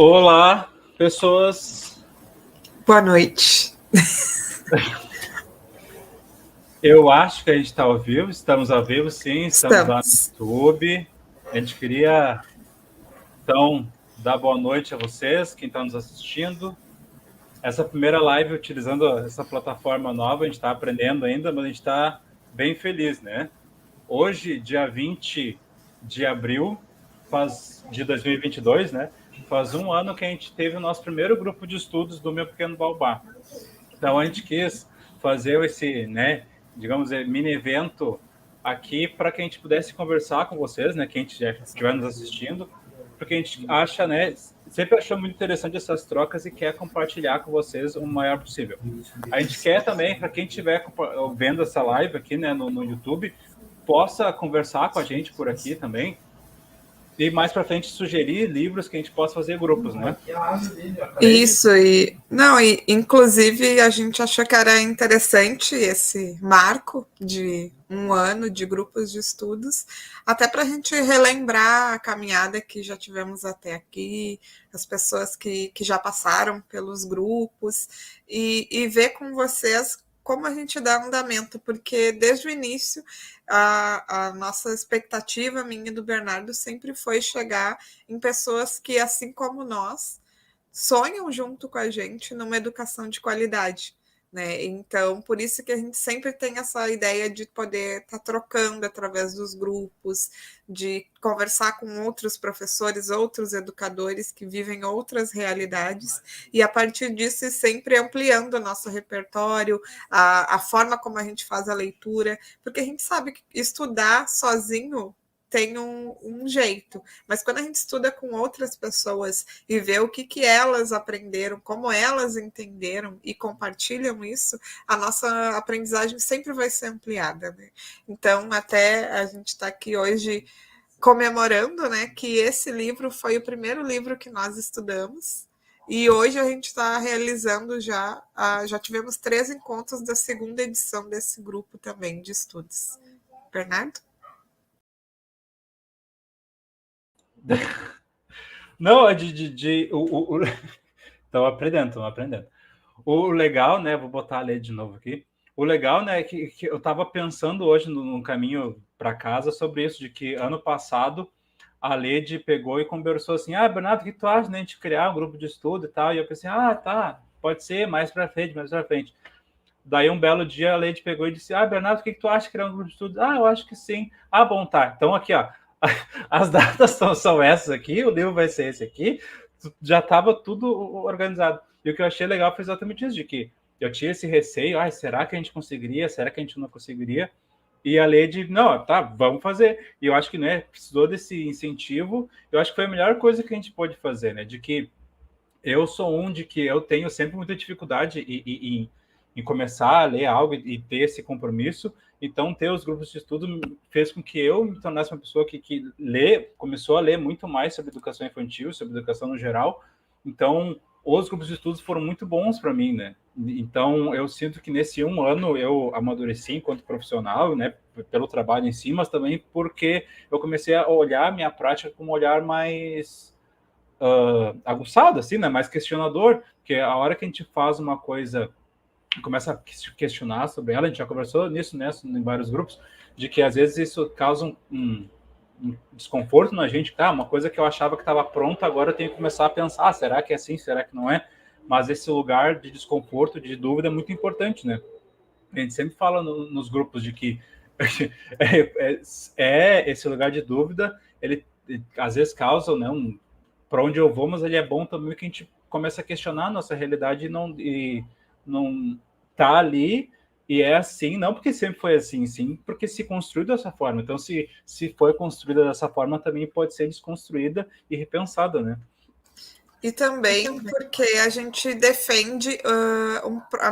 Olá, pessoas. Boa noite. Eu acho que a gente está ao vivo, estamos ao vivo, sim, estamos lá no Estamos. YouTube. A gente queria, então, dar boa noite a vocês, quem está nos assistindo. Essa primeira live utilizando essa plataforma nova, a gente está aprendendo ainda, mas a gente está bem feliz, né? Hoje, dia 20 de abril de 2022, né? Faz um ano que a gente teve o nosso primeiro grupo de estudos do Meu Pequeno Baobá. Então a gente quis fazer esse, né, digamos, mini evento aqui para que a gente pudesse conversar com vocês, né, quem estiver nos assistindo, porque a gente acha, né, sempre achou muito interessante essas trocas e quer compartilhar com vocês o maior possível. A gente quer também, para quem estiver vendo essa live aqui, né, no YouTube, possa conversar com a gente por aqui também, e mais para frente sugerir livros que a gente possa fazer grupos, né? Isso, inclusive a gente achou que era interessante esse marco de um ano de grupos de estudos, até para a gente relembrar a caminhada que já tivemos até aqui, as pessoas que já passaram pelos grupos, e ver com vocês como a gente dá andamento, porque desde o início a nossa expectativa, minha e do Bernardo, sempre foi chegar em pessoas que, assim como nós, sonham junto com a gente numa educação de qualidade, né? Então, por isso que a gente sempre tem essa ideia de poder estar trocando através dos grupos, de conversar com outros professores, outros educadores que vivem outras realidades, e a partir disso ir sempre ampliando o nosso repertório, a forma como a gente faz a leitura, porque a gente sabe que estudar sozinho tem um jeito, mas quando a gente estuda com outras pessoas e vê o que elas aprenderam, como elas entenderam e compartilham isso, a nossa aprendizagem sempre vai ser ampliada, né? Então, até a gente está aqui hoje comemorando, né, que esse livro foi o primeiro livro que nós estudamos, e hoje a gente está realizando já tivemos 3 encontros da segunda edição desse grupo também de estudos. Bernardo? Não, estamos aprendendo. O legal, né, vou botar a lei de novo aqui, o legal, né, é que eu estava pensando hoje no caminho para casa sobre isso, de que ano passado a Lede pegou e conversou assim, Bernardo, o que tu acha, né, a gente criar um grupo de estudo e tal, e eu pensei, tá, pode ser, mais para frente. Daí um belo dia a Lede pegou e disse, Bernardo, o que tu acha de criar um grupo de estudo? Eu acho que sim. Bom, tá, então aqui, ó, as datas são essas aqui, o livro vai ser esse aqui, já estava tudo organizado. E o que eu achei legal foi exatamente isso, de que eu tinha esse receio, será que a gente conseguiria, será que a gente não conseguiria? E a Lede, não, tá, vamos fazer. E eu acho que, né, precisou desse incentivo, eu acho que foi a melhor coisa que a gente pôde fazer, né, de que eu sou de que eu tenho sempre muita dificuldade em começar a ler algo e ter esse compromisso. Então, ter os grupos de estudo fez com que eu me tornasse uma pessoa que começou a ler muito mais sobre educação infantil, sobre educação no geral. Então, os grupos de estudos foram muito bons para mim, né? Então, eu sinto que nesse um ano eu amadureci enquanto profissional, né? Pelo trabalho em si, mas também porque eu comecei a olhar a minha prática com um olhar mais aguçado, assim, né? Mais questionador, porque a hora que a gente faz uma coisa, começa a questionar sobre ela, a gente já conversou nisso, né, em vários grupos, de que às vezes isso causa um desconforto na gente, uma coisa que eu achava que estava pronta, agora eu tenho que começar a pensar, será que é assim, será que não é? Mas esse lugar de desconforto, de dúvida é muito importante, né? A gente sempre fala nos grupos de que esse lugar de dúvida, ele às vezes causa, né, para onde eu vou, mas ele é bom também que a gente começa a questionar a nossa realidade e não tá ali e é assim, não porque sempre foi assim, sim, porque se construiu dessa forma. Então, se foi construída dessa forma, também pode ser desconstruída e repensada, né? E também porque a gente defende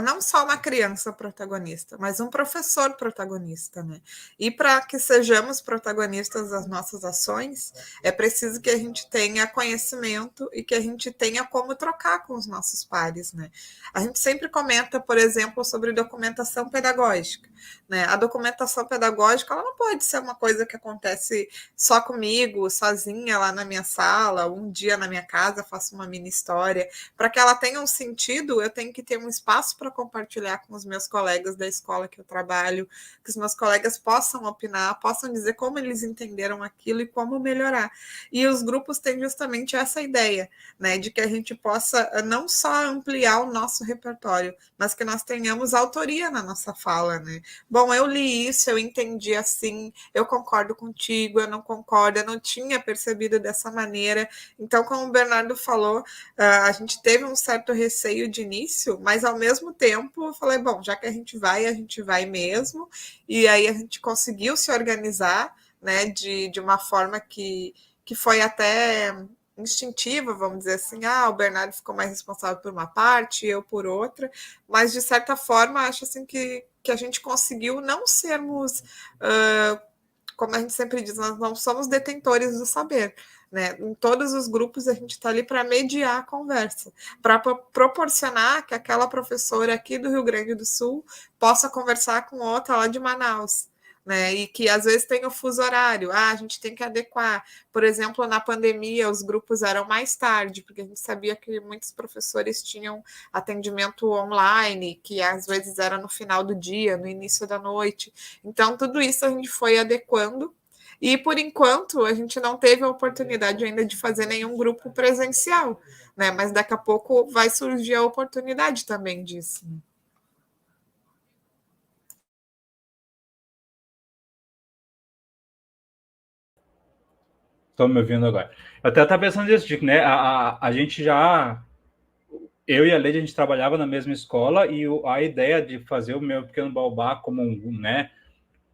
não só uma criança protagonista, mas um professor protagonista, né? E para que sejamos protagonistas das nossas ações, é preciso que a gente tenha conhecimento e que a gente tenha como trocar com os nossos pares, né? A gente sempre comenta, por exemplo, sobre documentação pedagógica, né? A documentação pedagógica, ela não pode ser uma coisa que acontece só comigo, sozinha lá na minha sala, um dia na minha casa, faço uma mini história. Para que ela tenha um sentido, eu tenho que ter um espaço para compartilhar com os meus colegas da escola que eu trabalho, que os meus colegas possam opinar, possam dizer como eles entenderam aquilo e como melhorar. E os grupos têm justamente essa ideia, né, de que a gente possa não só ampliar o nosso repertório, mas que nós tenhamos autoria na nossa fala, né? Bom, eu li isso, eu entendi assim, eu concordo contigo, eu não concordo, eu não tinha percebido dessa maneira. Então, como o Bernardo falou, a gente teve um certo receio de início, mas ao mesmo tempo eu falei, bom, já que a gente vai mesmo, e aí a gente conseguiu se organizar, né, de uma forma que foi até instintiva, vamos dizer assim, o Bernardo ficou mais responsável por uma parte, eu por outra, mas de certa forma acho assim que a gente conseguiu não sermos, como a gente sempre diz, nós não somos detentores do saber, né? Em todos os grupos a gente está ali para mediar a conversa, para proporcionar que aquela professora aqui do Rio Grande do Sul possa conversar com outra lá de Manaus, né? E que às vezes tem o fuso horário, a gente tem que adequar. Por exemplo, na pandemia, os grupos eram mais tarde, porque a gente sabia que muitos professores tinham atendimento online, que às vezes era no final do dia, no início da noite. Então, tudo isso a gente foi adequando. E, por enquanto, a gente não teve a oportunidade ainda de fazer nenhum grupo presencial, né? Mas daqui a pouco vai surgir a oportunidade também disso. Estão me ouvindo agora. Eu até estava pensando nisso, de, né? A gente já. Eu e a Leide, a gente trabalhava na mesma escola e a ideia de fazer o Meu Pequeno Baobá como né,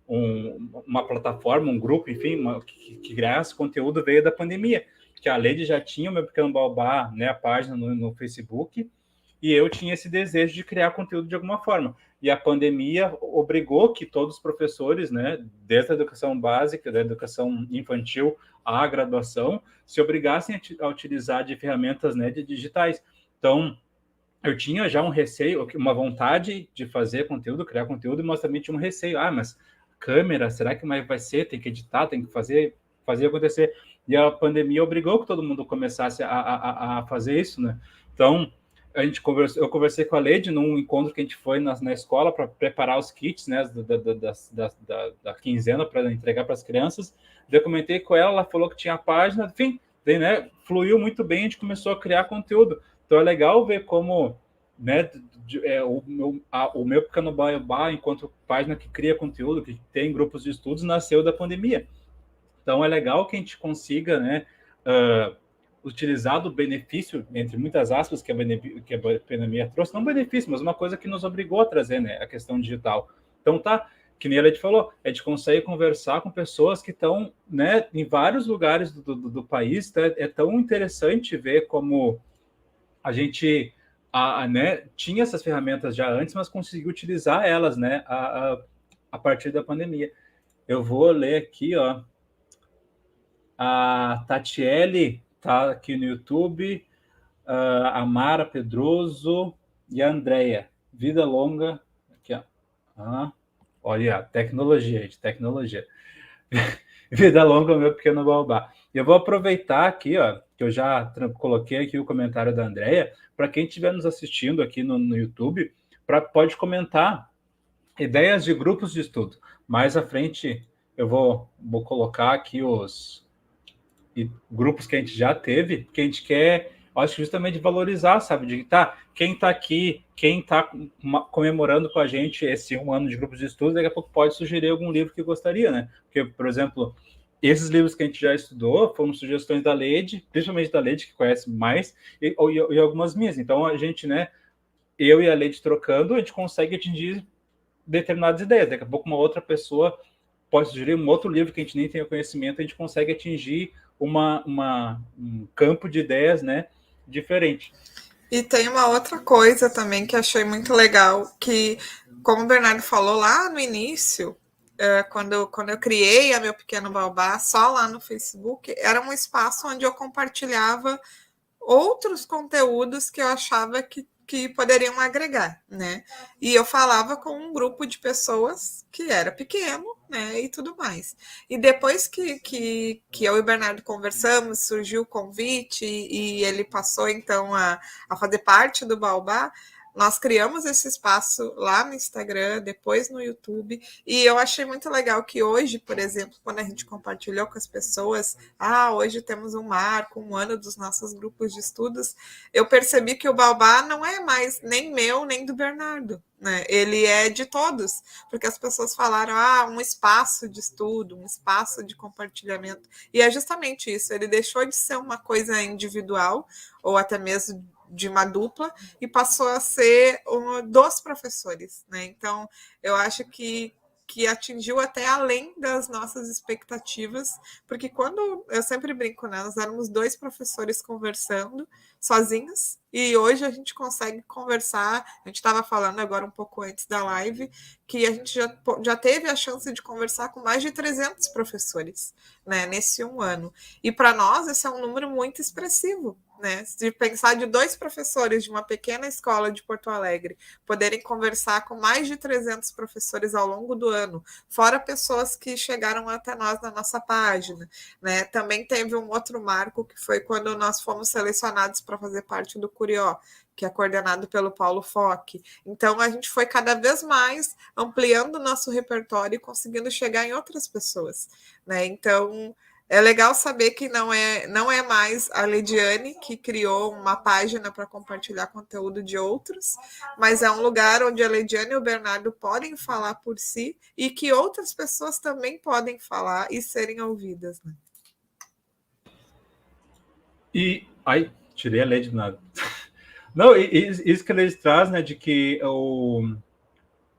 uma plataforma, um grupo, enfim, que criasse conteúdo veio da pandemia. Que a Leide já tinha o Meu Pequeno Baobá, né, a página no Facebook, e eu tinha esse desejo de criar conteúdo de alguma forma. E a pandemia obrigou que todos os professores, né, desde a educação básica, da educação infantil à graduação, se obrigassem a utilizar de ferramentas, né, de digitais. Então, eu tinha já um receio, uma vontade de fazer conteúdo, criar conteúdo, mas também tinha um receio. Mas câmera, será que vai ser? Tem que editar, tem que fazer acontecer. E a pandemia obrigou que todo mundo começasse a fazer isso, né? Então, eu conversei com a Leide num encontro que a gente foi na escola para preparar os kits, né, da quinzena para entregar para as crianças. Eu comentei com ela falou que tinha a página, enfim, daí, né, fluiu muito bem, a gente começou a criar conteúdo. Então é legal ver como, né, o meu Pequeno Baobá, enquanto página que cria conteúdo, que tem grupos de estudos, nasceu da pandemia. Então é legal que a gente consiga, né, utilizar do benefício, entre muitas aspas, que a pandemia trouxe, não benefício, mas uma coisa que nos obrigou a trazer, né, a questão digital. Então que nem a Leite falou, a gente consegue conversar com pessoas que estão, né, em vários lugares do país. Tá? É tão interessante ver como a gente né, tinha essas ferramentas já antes, mas conseguiu utilizar elas, né, a partir da pandemia. Eu vou ler aqui, ó. A Tatiele tá aqui no YouTube, a Mara Pedroso e a Andrea. Vida longa. Aqui, ó. Olha, tecnologia, gente, tecnologia. Vida longa, meu pequeno baobá. Eu vou aproveitar aqui, ó, que eu já coloquei aqui o comentário da Andrea, para quem estiver nos assistindo aqui no YouTube, pode comentar ideias de grupos de estudo. Mais à frente eu vou colocar aqui os grupos que a gente já teve, que a gente quer, acho que justamente valorizar, sabe? De quem está aqui, quem está comemorando com a gente esse 1 ano de grupos de estudo, daqui a pouco pode sugerir algum livro que gostaria, né? Porque, por exemplo, esses livros que a gente já estudou foram sugestões da Leide, principalmente da Leide, que conhece mais, e algumas minhas. Então, a gente, né, eu e a Leide trocando, a gente consegue atingir determinadas ideias. Daqui a pouco uma outra pessoa pode sugerir um outro livro que a gente nem tem o conhecimento, a gente consegue atingir um campo de ideias, né, diferente. E tem uma outra coisa também que achei muito legal, que, como o Bernardo falou lá no início, quando eu criei a Meu Pequeno Baobá, só lá no Facebook, era um espaço onde eu compartilhava outros conteúdos que eu achava que que poderiam agregar, né? E eu falava com um grupo de pessoas que era pequeno, né? E tudo mais. E depois que eu e o Bernardo conversamos, surgiu o convite e ele passou então a fazer parte do Baobá. Nós criamos esse espaço lá no Instagram, depois no YouTube, e eu achei muito legal que hoje, por exemplo, quando a gente compartilhou com as pessoas, hoje temos um marco, um ano dos nossos grupos de estudos, eu percebi que o Baobá não é mais nem meu, nem do Bernardo, né? Ele é de todos, porque as pessoas falaram, um espaço de estudo, um espaço de compartilhamento, e é justamente isso, ele deixou de ser uma coisa individual, ou até mesmo de uma dupla, e passou a ser um dos professores, né? Então, eu acho que atingiu até além das nossas expectativas, porque quando, eu sempre brinco, né? Nós éramos 2 professores conversando, sozinhos, e hoje a gente consegue conversar, a gente estava falando agora um pouco antes da live, que a gente já teve a chance de conversar com mais de 300 professores, né, nesse um ano. E para nós esse é um número muito expressivo, né? Se pensar de 2 professores de uma pequena escola de Porto Alegre poderem conversar com mais de 300 professores ao longo do ano, fora pessoas que chegaram até nós na nossa página, né? Também teve um outro marco que foi quando nós fomos selecionados para fazer parte do Curió, que é coordenado pelo Paulo Fock. Então, a gente foi cada vez mais ampliando o nosso repertório e conseguindo chegar em outras pessoas, né? Então, é legal saber que não é mais a Lidiane que criou uma página para compartilhar conteúdo de outros, mas é um lugar onde a Lidiane e o Bernardo podem falar por si e que outras pessoas também podem falar e serem ouvidas, né? E tirei a LED do nada. Não, isso que eles trazem, né, de que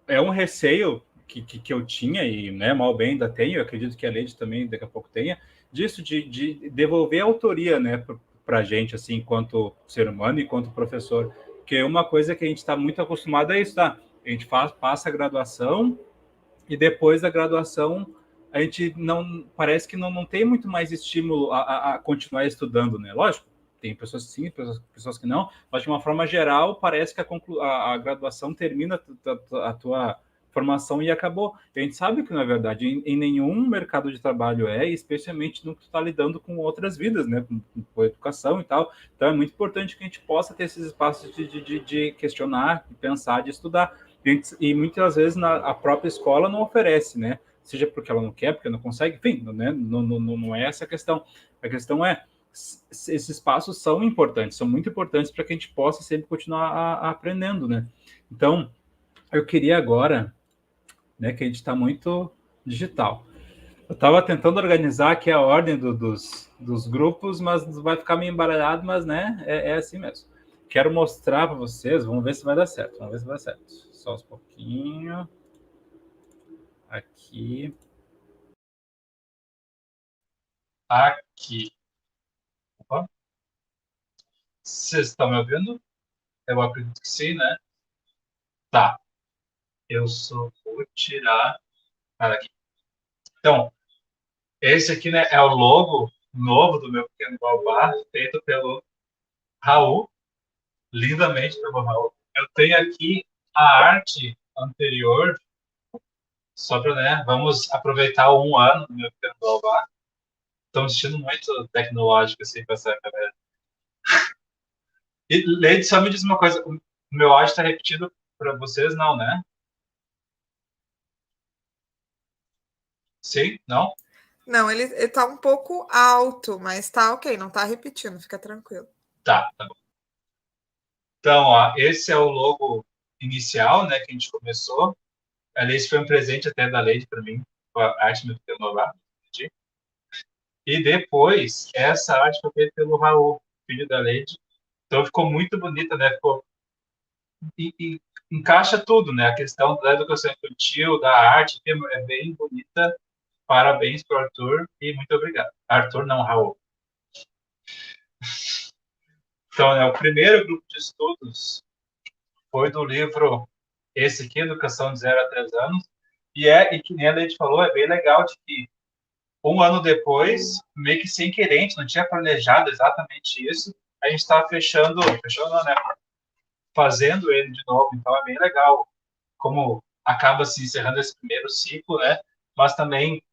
é um receio que eu tinha, e né, mal bem ainda tenho, eu acredito que a LED também daqui a pouco tenha, disso de devolver a autoria, né, para a gente, assim, enquanto ser humano e enquanto professor, que é uma coisa que a gente está muito acostumado a isso, tá? A gente passa a graduação e depois da graduação a gente parece que não tem muito mais estímulo a continuar estudando, né? Lógico, tem pessoas que sim, pessoas que não, mas de uma forma geral parece que a graduação termina a tua formação e acabou. E a gente sabe que não é verdade, em nenhum mercado de trabalho especialmente no que tu está lidando com outras vidas, né? Com educação e tal. Então é muito importante que a gente possa ter esses espaços de questionar, de pensar, de estudar. E muitas vezes a própria escola não oferece, né? Seja porque ela não quer, porque não consegue, enfim, né? Não é essa a questão. A questão é, esses espaços são importantes, são muito importantes para que a gente possa sempre continuar aprendendo, né? Então, eu queria agora, né, que a gente está muito digital. Eu estava tentando organizar aqui a ordem dos grupos, mas vai ficar meio embaralhado, mas, né, é assim mesmo. Quero mostrar para vocês, vamos ver se vai dar certo, Só uns pouquinho. Aqui. Aqui. Opa. Vocês estão me ouvindo? Eu acredito que sim, né? Tá. Eu só vou tirar aqui. Então, esse aqui, né, é o logo novo do meu pequeno Baobá, feito pelo Raul, lindamente pelo Raul. Eu tenho aqui a arte anterior, só para, né, vamos aproveitar um ano do meu pequeno Baobá. Estou me sentindo muito tecnológico, assim, com essa câmera. E, Leide, só me diz uma coisa, o meu áudio está repetido para vocês, não, né? Sim? Não? Não, ele está um pouco alto, mas está ok, não está repetindo, fica tranquilo. Tá bom. Então, ó, esse é o logo inicial, né, que a gente começou. Aliás, foi um presente até da Leide para mim, a arte do Tenová. E depois, essa arte foi feita pelo Raul, filho da Leide. Então, ficou muito bonita, né? E encaixa tudo, né? A questão da educação infantil, da arte, é bem bonita. Parabéns para o Arthur e muito obrigado. Arthur, não, Raul. Então, o primeiro grupo de estudos foi do livro esse aqui, Educação de 0 a 3 anos, e que nem a Leite falou, é bem legal de que um ano depois, meio que sem querer, a gente não tinha planejado exatamente isso, a gente está fechando não, né? fazendo ele de novo. Então é bem legal como acaba se encerrando esse primeiro ciclo, né? Mas também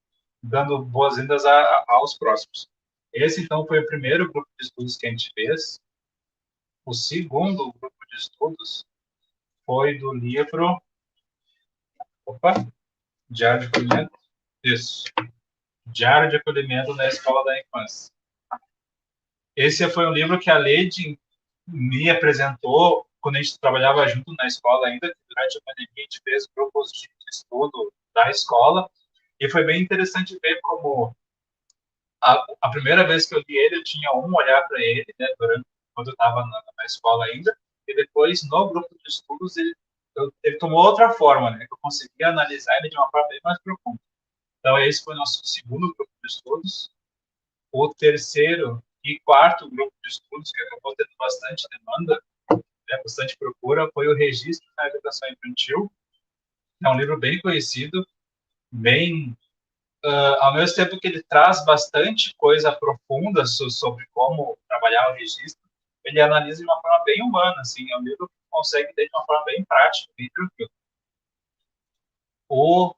dando boas-vindas aos próximos. Esse, então, foi o primeiro grupo de estudos que a gente fez. O segundo grupo de estudos foi do livro... Opa! Diário de Acolhimento. Isso. Diário de Acolhimento na Escola da Infância. Esse foi um livro que a Lady me apresentou quando a gente trabalhava junto na escola ainda. Durante a pandemia, a gente fez grupos de estudo da escola. E foi bem interessante ver como a primeira vez que eu li ele, eu tinha um olhar para ele, né, quando eu estava na escola ainda. E depois, no grupo de estudos, ele tomou outra forma, né? Eu consegui analisar ele de uma forma bem mais profunda. Então, esse foi o nosso segundo grupo de estudos. O terceiro e quarto grupo de estudos, que acabou tendo bastante demanda, né, bastante procura, foi o Registro na Educação Infantil. É um livro bem conhecido, bem... ao mesmo tempo que ele traz bastante coisa profunda sobre como trabalhar o registro, ele analisa de uma forma bem humana, assim, é um livro que consegue ter de uma forma bem prática, bem tranquila. O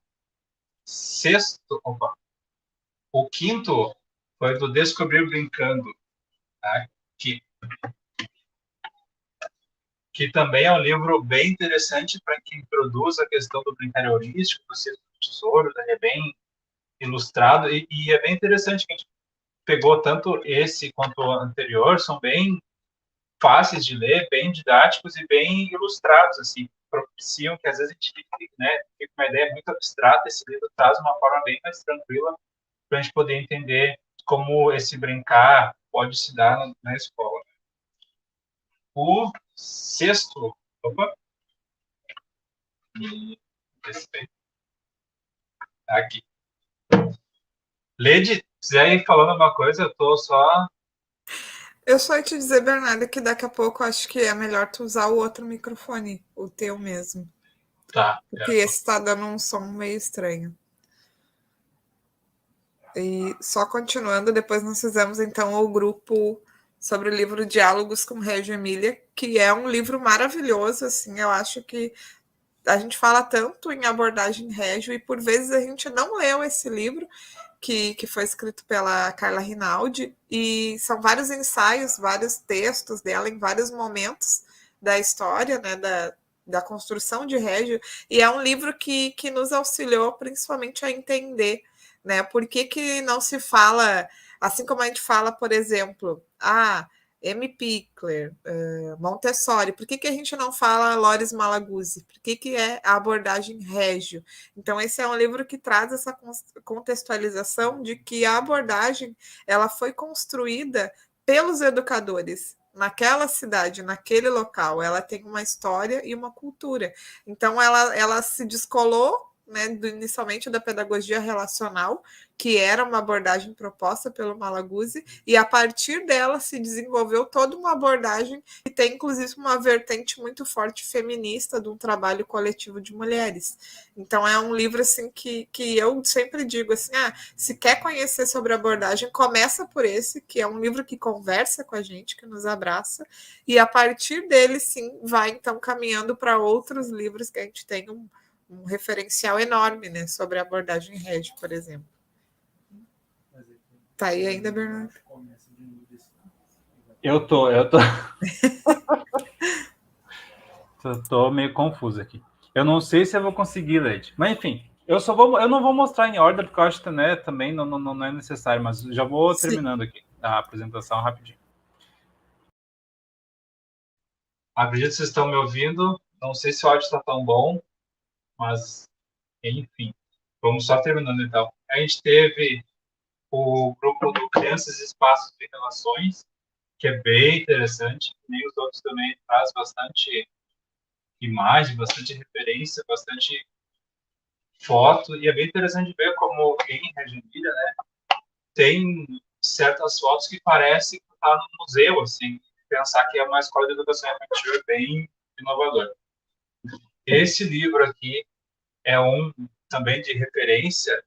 o quinto foi do Descobrir Brincando, tá? que também é um livro bem interessante para quem introduz a questão do brincar heurístico, do Círculo do Tesouro, ele é bem ilustrado, e é bem interessante que a gente pegou tanto esse quanto o anterior, são bem fáceis de ler, bem didáticos e bem ilustrados, assim, propiciam que às vezes a gente fica, né, fica uma ideia muito abstrata, esse livro traz uma forma bem mais tranquila para a gente poder entender como esse brincar pode se dar na escola. O sexto, opa, aqui. Lady, se quiser ir falando alguma coisa, eu tô só... Eu só ia te dizer, Bernardo, que daqui a pouco acho que é melhor tu usar o outro microfone, o teu mesmo. Tá. Porque esse tá dando um som meio estranho. E só continuando, depois nós fizemos então o grupo sobre o livro Diálogos com Reggio Emília, que é um livro maravilhoso, assim, eu acho que a gente fala tanto em abordagem Reggio e por vezes a gente não leu esse livro, que foi escrito pela Carla Rinaldi, e são vários ensaios, vários textos dela em vários momentos da história, né, da construção de Reggio, e é um livro que nos auxiliou principalmente a entender, né, por que não se fala, assim como a gente fala, por exemplo, M. Pickler, Montessori, por que a gente não fala Loris Malaguzzi? Por que é a abordagem Reggio? Então, esse é um livro que traz essa contextualização de que a abordagem ela foi construída pelos educadores naquela cidade, naquele local. Ela tem uma história e uma cultura. Então, ela se descolou, né, inicialmente da pedagogia relacional, que era uma abordagem proposta pelo Malaguzzi, e a partir dela se desenvolveu toda uma abordagem que tem, inclusive, uma vertente muito forte feminista de um trabalho coletivo de mulheres. Então, é um livro assim que eu sempre digo assim, se quer conhecer sobre abordagem, começa por esse, que é um livro que conversa com a gente, que nos abraça, e a partir dele, sim, vai, então, caminhando para outros livros que a gente tem um referencial enorme, né, sobre a abordagem Reggio, por exemplo. Tá aí ainda, Bernardo? Eu tô... tô meio confuso aqui. Eu não sei se eu vou conseguir, Leite. Mas, enfim, eu não vou mostrar em ordem, porque eu acho que, né, também não é necessário, mas já vou terminando aqui a apresentação rapidinho. Acredito que vocês estão me ouvindo. Não sei se o áudio está tão bom, mas, enfim. Vamos só terminando, então. A gente teve o grupo do Crianças e Espaços de Relações, que é bem interessante. Nem os outros também traz bastante imagem, bastante referência, bastante foto, e é bem interessante ver como em Reggio Emília, né, tem certas fotos que parece que está no museu, assim, pensar que é uma escola de educação infantil bem inovador. Esse livro aqui é um também de referência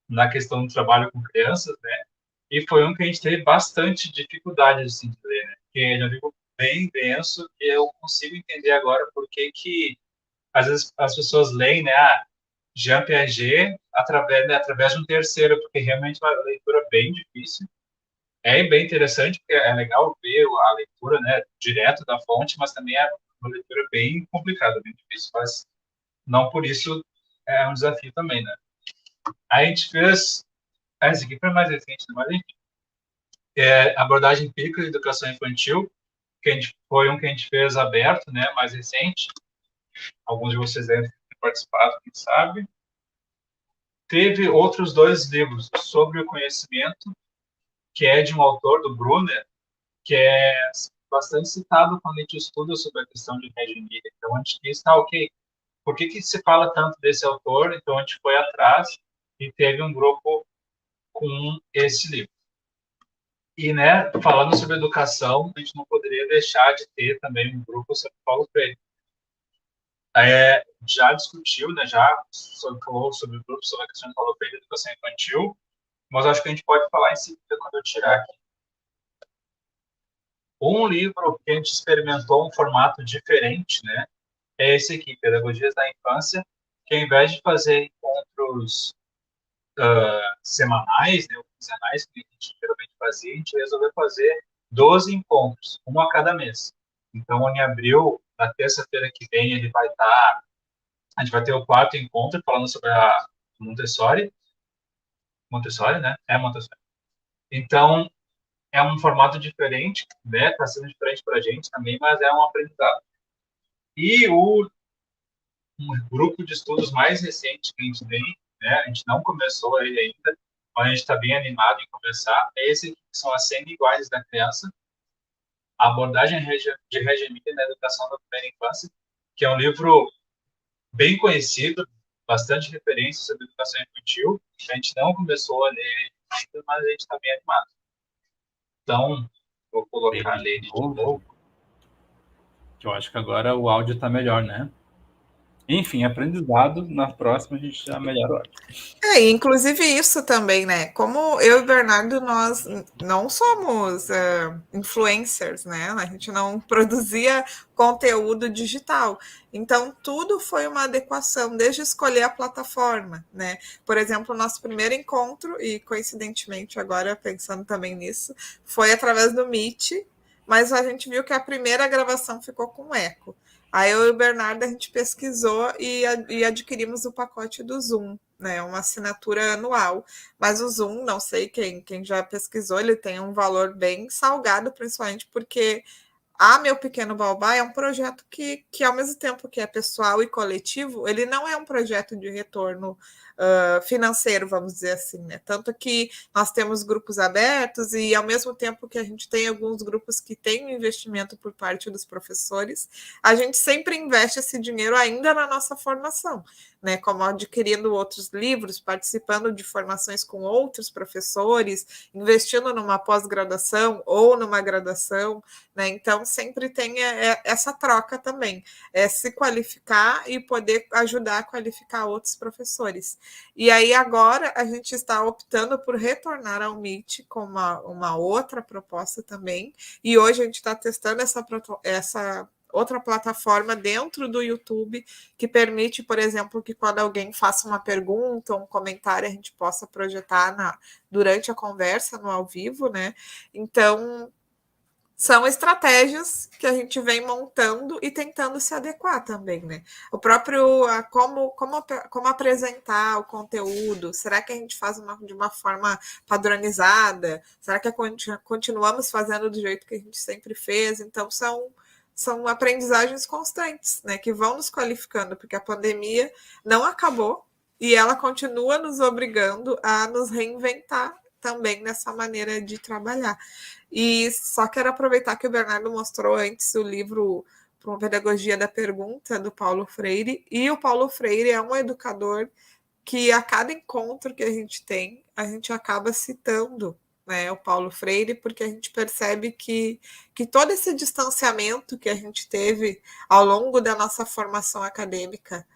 na questão do trabalho com crianças, né, e foi um que a gente teve bastante dificuldade assim, de ler, né, porque já digo, bem denso e eu consigo entender agora por que às vezes as pessoas leem, né, Jean Piaget através de um terceiro, porque realmente é uma leitura bem difícil. É bem interessante, porque é legal ver a leitura, né, direto da fonte, mas também é uma leitura bem complicada, bem difícil, mas não por isso é um desafio também, né? A gente fez, esse aqui foi mais recente, né? Mas enfim, abordagem empírica de educação infantil, foi um que a gente fez aberto, né, mais recente. Alguns de vocês devem ter participado, quem sabe. Teve outros 2 livros sobre o conhecimento, que é de um autor, do Brunner, que é bastante citado quando a gente estuda sobre a questão de hegemonia. Então, a gente disse, ok, por que se fala tanto desse autor? Então, a gente foi atrás e teve um grupo com esse livro. E, né, falando sobre educação, a gente não poderia deixar de ter também um grupo sobre Paulo Freire. Já discutiu, né, falou sobre o grupo, sobre a questão de Paulo Freire e educação infantil, mas acho que a gente pode falar em seguida quando eu tirar aqui. Um livro que a gente experimentou um formato diferente, né, é esse aqui, Pedagogias da Infância, que ao invés de fazer encontros semanais, né, ou quinzenais, que a gente geralmente fazia, a gente resolveu fazer 12 encontros, um a cada mês. Então, em abril, na terça-feira que vem, a gente vai ter o 4º encontro falando sobre a Montessori. Montessori, né? É Montessori. Então, é um formato diferente, né? Está sendo diferente para a gente também, mas é um aprendizado. E um grupo de estudos mais recente que a gente tem, né? A gente não começou ele ainda, mas a gente está bem animado em começar. Esse que são as 100 linguagens da criança, a abordagem de hegemonia na educação da primeira infância, que é um livro bem conhecido, bastante referência sobre educação infantil. A gente não começou a ler ainda, mas a gente está bem animado. Então, vou colocar a ler de novo. Eu acho que agora o áudio está melhor, né? Enfim, aprendizado, na próxima a gente já melhora. Inclusive isso também, né? Como eu e o Bernardo, nós não somos influencers, né? A gente não produzia conteúdo digital. Então, tudo foi uma adequação, desde escolher a plataforma, né? Por exemplo, o nosso primeiro encontro, e coincidentemente, agora pensando também nisso, foi através do Meet, mas a gente viu que a primeira gravação ficou com eco. Aí eu e o Bernardo, a gente pesquisou e adquirimos o pacote do Zoom, né? Uma assinatura anual. Mas o Zoom, não sei quem já pesquisou, ele tem um valor bem salgado, principalmente porque Meu Pequeno Baobá é um projeto que, ao mesmo tempo que é pessoal e coletivo, ele não é um projeto de retorno financeiro, vamos dizer assim, né? Tanto que nós temos grupos abertos e, ao mesmo tempo que a gente tem alguns grupos que têm um investimento por parte dos professores, a gente sempre investe esse dinheiro ainda na nossa formação, né? Como adquirindo outros livros, participando de formações com outros professores, investindo numa pós-graduação ou numa graduação, né? Então, sempre tem essa troca também, se qualificar e poder ajudar a qualificar outros professores. E aí, agora, a gente está optando por retornar ao Meet com uma outra proposta também, e hoje a gente está testando essa outra plataforma dentro do YouTube que permite, por exemplo, que quando alguém faça uma pergunta ou um comentário, a gente possa projetar durante a conversa, no ao vivo, né? Então, são estratégias que a gente vem montando e tentando se adequar também, né? O próprio como apresentar o conteúdo, será que a gente faz de uma forma padronizada? Será que continuamos fazendo do jeito que a gente sempre fez? Então, são aprendizagens constantes, né? Que vão nos qualificando, porque a pandemia não acabou e ela continua nos obrigando a nos reinventar também nessa maneira de trabalhar. E só quero aproveitar que o Bernardo mostrou antes o livro Para uma Pedagogia da Pergunta, do Paulo Freire, e o Paulo Freire é um educador que a cada encontro que a gente acaba citando, né, o Paulo Freire, porque a gente percebe que todo esse distanciamento que a gente teve ao longo da nossa formação acadêmica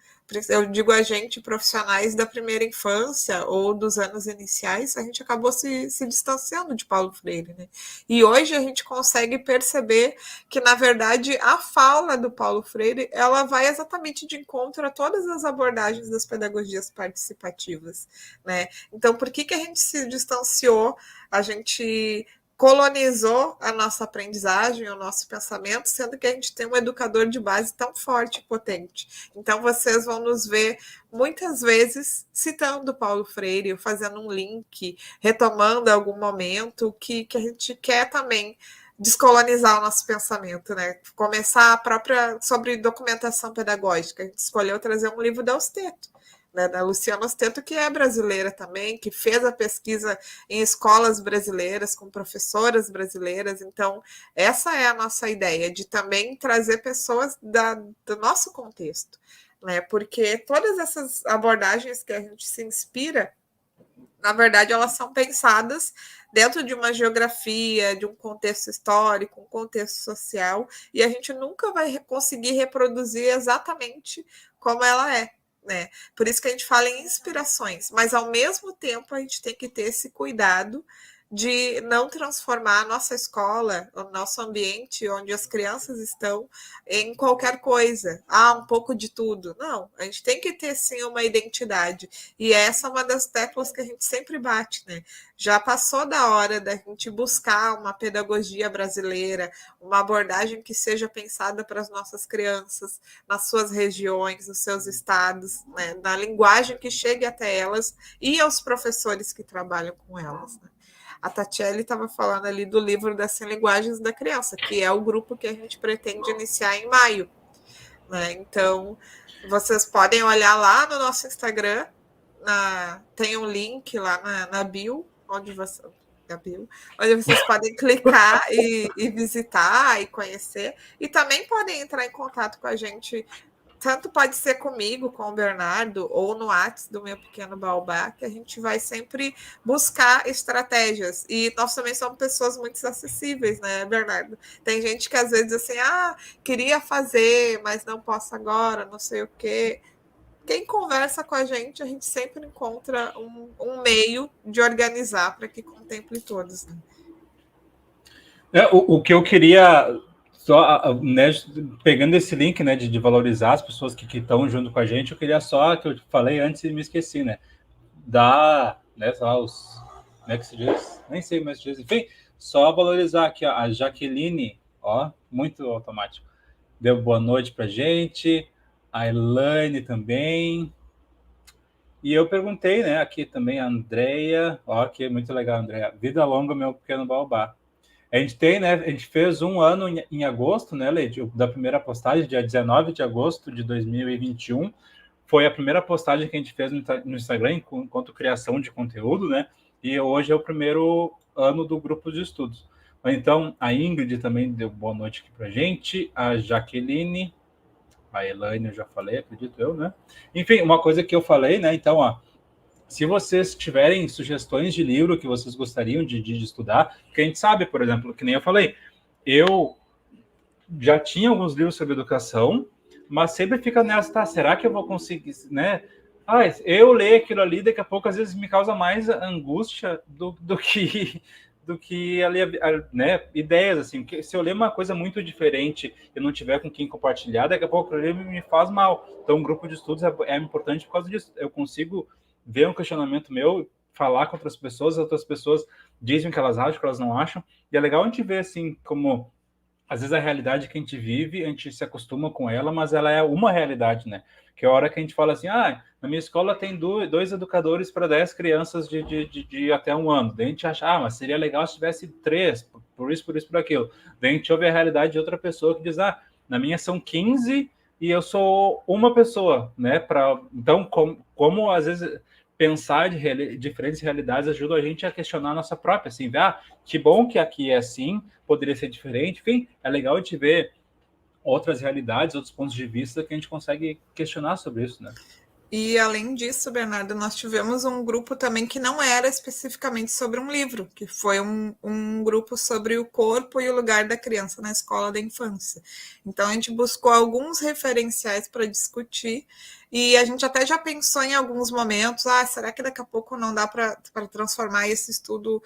eu digo a gente, profissionais da primeira infância ou dos anos iniciais, a gente acabou se distanciando de Paulo Freire, né? E hoje a gente consegue perceber que, na verdade, a fala do Paulo Freire, ela vai exatamente de encontro a todas as abordagens das pedagogias participativas, né? Então, por que a gente se distanciou? A gente colonizou a nossa aprendizagem, o nosso pensamento, sendo que a gente tem um educador de base tão forte e potente. Então, vocês vão nos ver muitas vezes citando Paulo Freire, fazendo um link, retomando algum momento que a gente quer também descolonizar o nosso pensamento, né? Começar a própria sobre documentação pedagógica. A gente escolheu trazer um livro da Osteto, né, da Luciana Osteto, que é brasileira também, que fez a pesquisa em escolas brasileiras, com professoras brasileiras. Então, essa é a nossa ideia, de também trazer pessoas do nosso contexto, né? Porque todas essas abordagens que a gente se inspira, na verdade, elas são pensadas dentro de uma geografia, de um contexto histórico, um contexto social, e a gente nunca vai conseguir reproduzir exatamente como ela é, né? Por isso que a gente fala em inspirações, mas ao mesmo tempo a gente tem que ter esse cuidado de não transformar a nossa escola, o nosso ambiente onde as crianças estão, em qualquer coisa. Um pouco de tudo. Não, a gente tem que ter sim uma identidade. E essa é uma das teclas que a gente sempre bate, né? Já passou da hora da gente buscar uma pedagogia brasileira, uma abordagem que seja pensada para as nossas crianças, nas suas regiões, nos seus estados, né? Na linguagem que chegue até elas e aos professores que trabalham com elas, né? A Tatiele estava falando ali do livro das 100 linguagens da criança, que é o grupo que a gente pretende iniciar em maio, né? Então, vocês podem olhar lá no nosso Instagram, tem um link lá na bio, onde vocês podem clicar e visitar e conhecer, e também podem entrar em contato com a gente. Tanto pode ser comigo, com o Bernardo, ou no WhatsApp do Meu Pequeno Baobá, que a gente vai sempre buscar estratégias. E nós também somos pessoas muito acessíveis, né, Bernardo? Tem gente que às vezes diz assim, queria fazer, mas não posso agora, não sei o quê. Quem conversa com a gente sempre encontra um meio de organizar para que contemple todos, né? O que eu queria só, né, pegando esse link, né, de valorizar as pessoas que estão junto com a gente, eu queria só, que eu falei antes e me esqueci, né, dar, né, só os, como é que se diz? Nem sei mais se diz, enfim, só valorizar aqui, ó, a Jaqueline, ó, muito automático, deu boa noite pra gente, a Elaine também, e eu perguntei, né, aqui também a Andrea, ó, que é muito legal, Andrea, vida longa, meu pequeno baobá. A gente tem, né? A gente fez um ano em agosto, né, Leide? Da primeira postagem, dia 19 de agosto de 2021. Foi a primeira postagem que a gente fez no Instagram enquanto criação de conteúdo, né? E hoje é o primeiro ano do grupo de estudos. Então, a Ingrid também deu boa noite aqui pra gente, a Jaqueline, a Elaine eu já falei, acredito eu, né? Enfim, uma coisa que eu falei, né? Então, ó, se vocês tiverem sugestões de livro que vocês gostariam de estudar, que a gente sabe, por exemplo, que nem eu falei, eu já tinha alguns livros sobre educação, mas sempre fica nessa, tá, será que eu vou conseguir, né? Eu ler aquilo ali, daqui a pouco, às vezes me causa mais angústia do que ali, né, ideias, assim, que se eu ler uma coisa muito diferente e não tiver com quem compartilhar, daqui a pouco ele me faz mal. Então, um grupo de estudos é importante por causa disso. Eu consigo ver um questionamento meu, falar com outras pessoas dizem o que elas acham, o que elas não acham, e é legal a gente ver, assim, como às vezes a realidade que a gente vive, a gente se acostuma com ela, mas ela é uma realidade, né? Que é a hora que a gente fala assim, na minha escola tem dois educadores para 10 crianças de até um ano. Daí a gente acha, mas seria legal se tivesse 3, por isso, por aquilo. Daí a gente ouve a realidade de outra pessoa que diz, na minha são 15 e eu sou uma pessoa, né? Então, como às vezes pensar de diferentes realidades ajuda a gente a questionar a nossa própria, assim, que bom que aqui é assim, poderia ser diferente, enfim, é legal a gente ver outras realidades, outros pontos de vista que a gente consegue questionar sobre isso, né? E, além disso, Bernardo, nós tivemos um grupo também que não era especificamente sobre um livro, que foi um grupo sobre o corpo e o lugar da criança na escola da infância. Então, a gente buscou alguns referenciais para discutir E a gente até já pensou em alguns momentos, será que daqui a pouco não dá para transformar esse estudo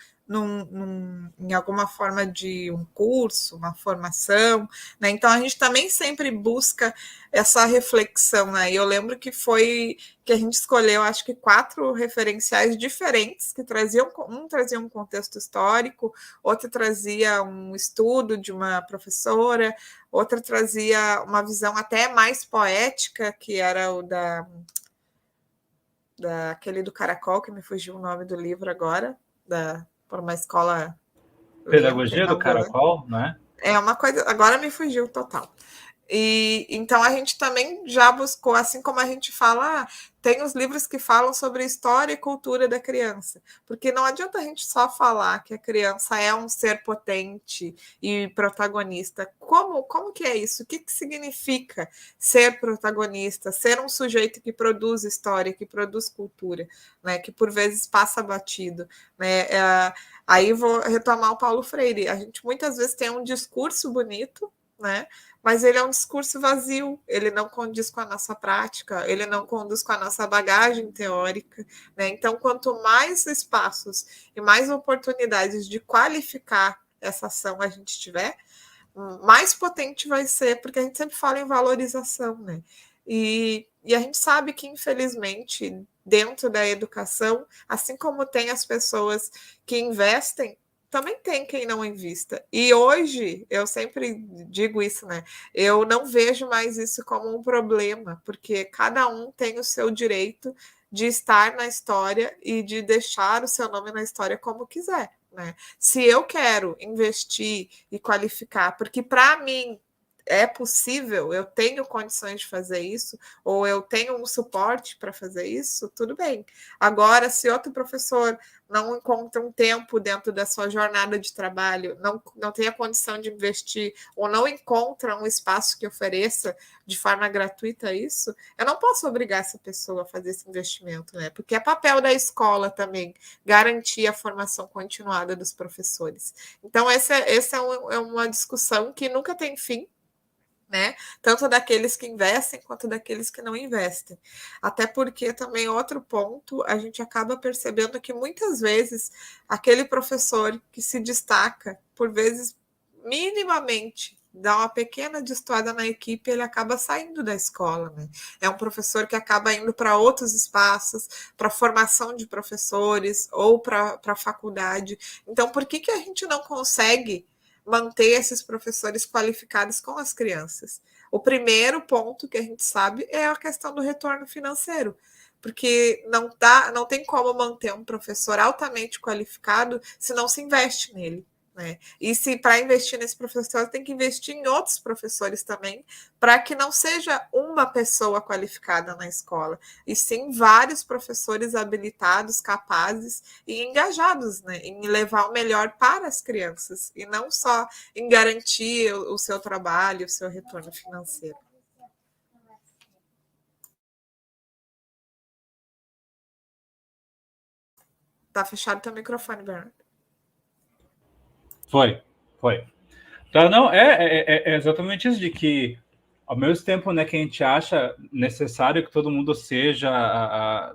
em alguma forma de um curso, uma formação, né? Então a gente também sempre busca essa reflexão, né? E eu lembro que a gente escolheu, acho que 4 referenciais diferentes que trazia um contexto histórico, outro trazia um estudo de uma professora, outra trazia uma visão até mais poética, que era o daquele do Caracol, que me fugiu o nome do livro agora, por uma escola lenta e Pedagogia do inaugurada. Caracol, né? É uma coisa, agora me fugiu total. E então a gente também já buscou, assim como a gente fala, tem os livros que falam sobre história e cultura da criança, porque não adianta a gente só falar que a criança é um ser potente e protagonista. Como que é isso? O que significa ser protagonista, ser um sujeito que produz história, que produz cultura, né? Que por vezes passa batido, né? Aí vou retomar o Paulo Freire. A gente muitas vezes tem um discurso bonito, né? Mas ele é um discurso vazio, ele não condiz com a nossa prática, ele não conduz com a nossa bagagem teórica, né? Então, quanto mais espaços e mais oportunidades de qualificar essa ação a gente tiver, mais potente vai ser, porque a gente sempre fala em valorização, né? E a gente sabe que, infelizmente, dentro da educação, assim como tem as pessoas que investem, também tem quem não invista. E hoje, eu sempre digo isso, né? Eu não vejo mais isso como um problema, porque cada um tem o seu direito de estar na história e de deixar o seu nome na história como quiser, né? Se eu quero investir e qualificar, porque para mim é possível, eu tenho condições de fazer isso, ou eu tenho um suporte para fazer isso, tudo bem. Agora, se outro professor não encontra um tempo dentro da sua jornada de trabalho, não tem a condição de investir, ou não encontra um espaço que ofereça de forma gratuita isso, eu não posso obrigar essa pessoa a fazer esse investimento, né? Porque é papel da escola também garantir a formação continuada dos professores. Então, essa é uma discussão que nunca tem fim, né? Tanto daqueles que investem quanto daqueles que não investem. Até porque também outro ponto, a gente acaba percebendo que muitas vezes aquele professor que se destaca, por vezes minimamente, dá uma pequena destoada na equipe, ele acaba saindo da escola, né? É um professor que acaba indo para outros espaços, para formação de professores ou para a faculdade. Então, por que a gente não consegue manter esses professores qualificados com as crianças? O primeiro ponto que a gente sabe é a questão do retorno financeiro, porque não tem como manter um professor altamente qualificado se não se investe nele, né? E se para investir nesse professor tem que investir em outros professores também, para que não seja uma pessoa qualificada na escola, e sim vários professores habilitados, capazes e engajados, né, em levar o melhor para as crianças, e não só em garantir o seu trabalho, o seu retorno financeiro. Tá fechado teu microfone, Bernardo. Foi. Então, não, é exatamente isso, de que, ao mesmo tempo, né, que a gente acha necessário que todo mundo seja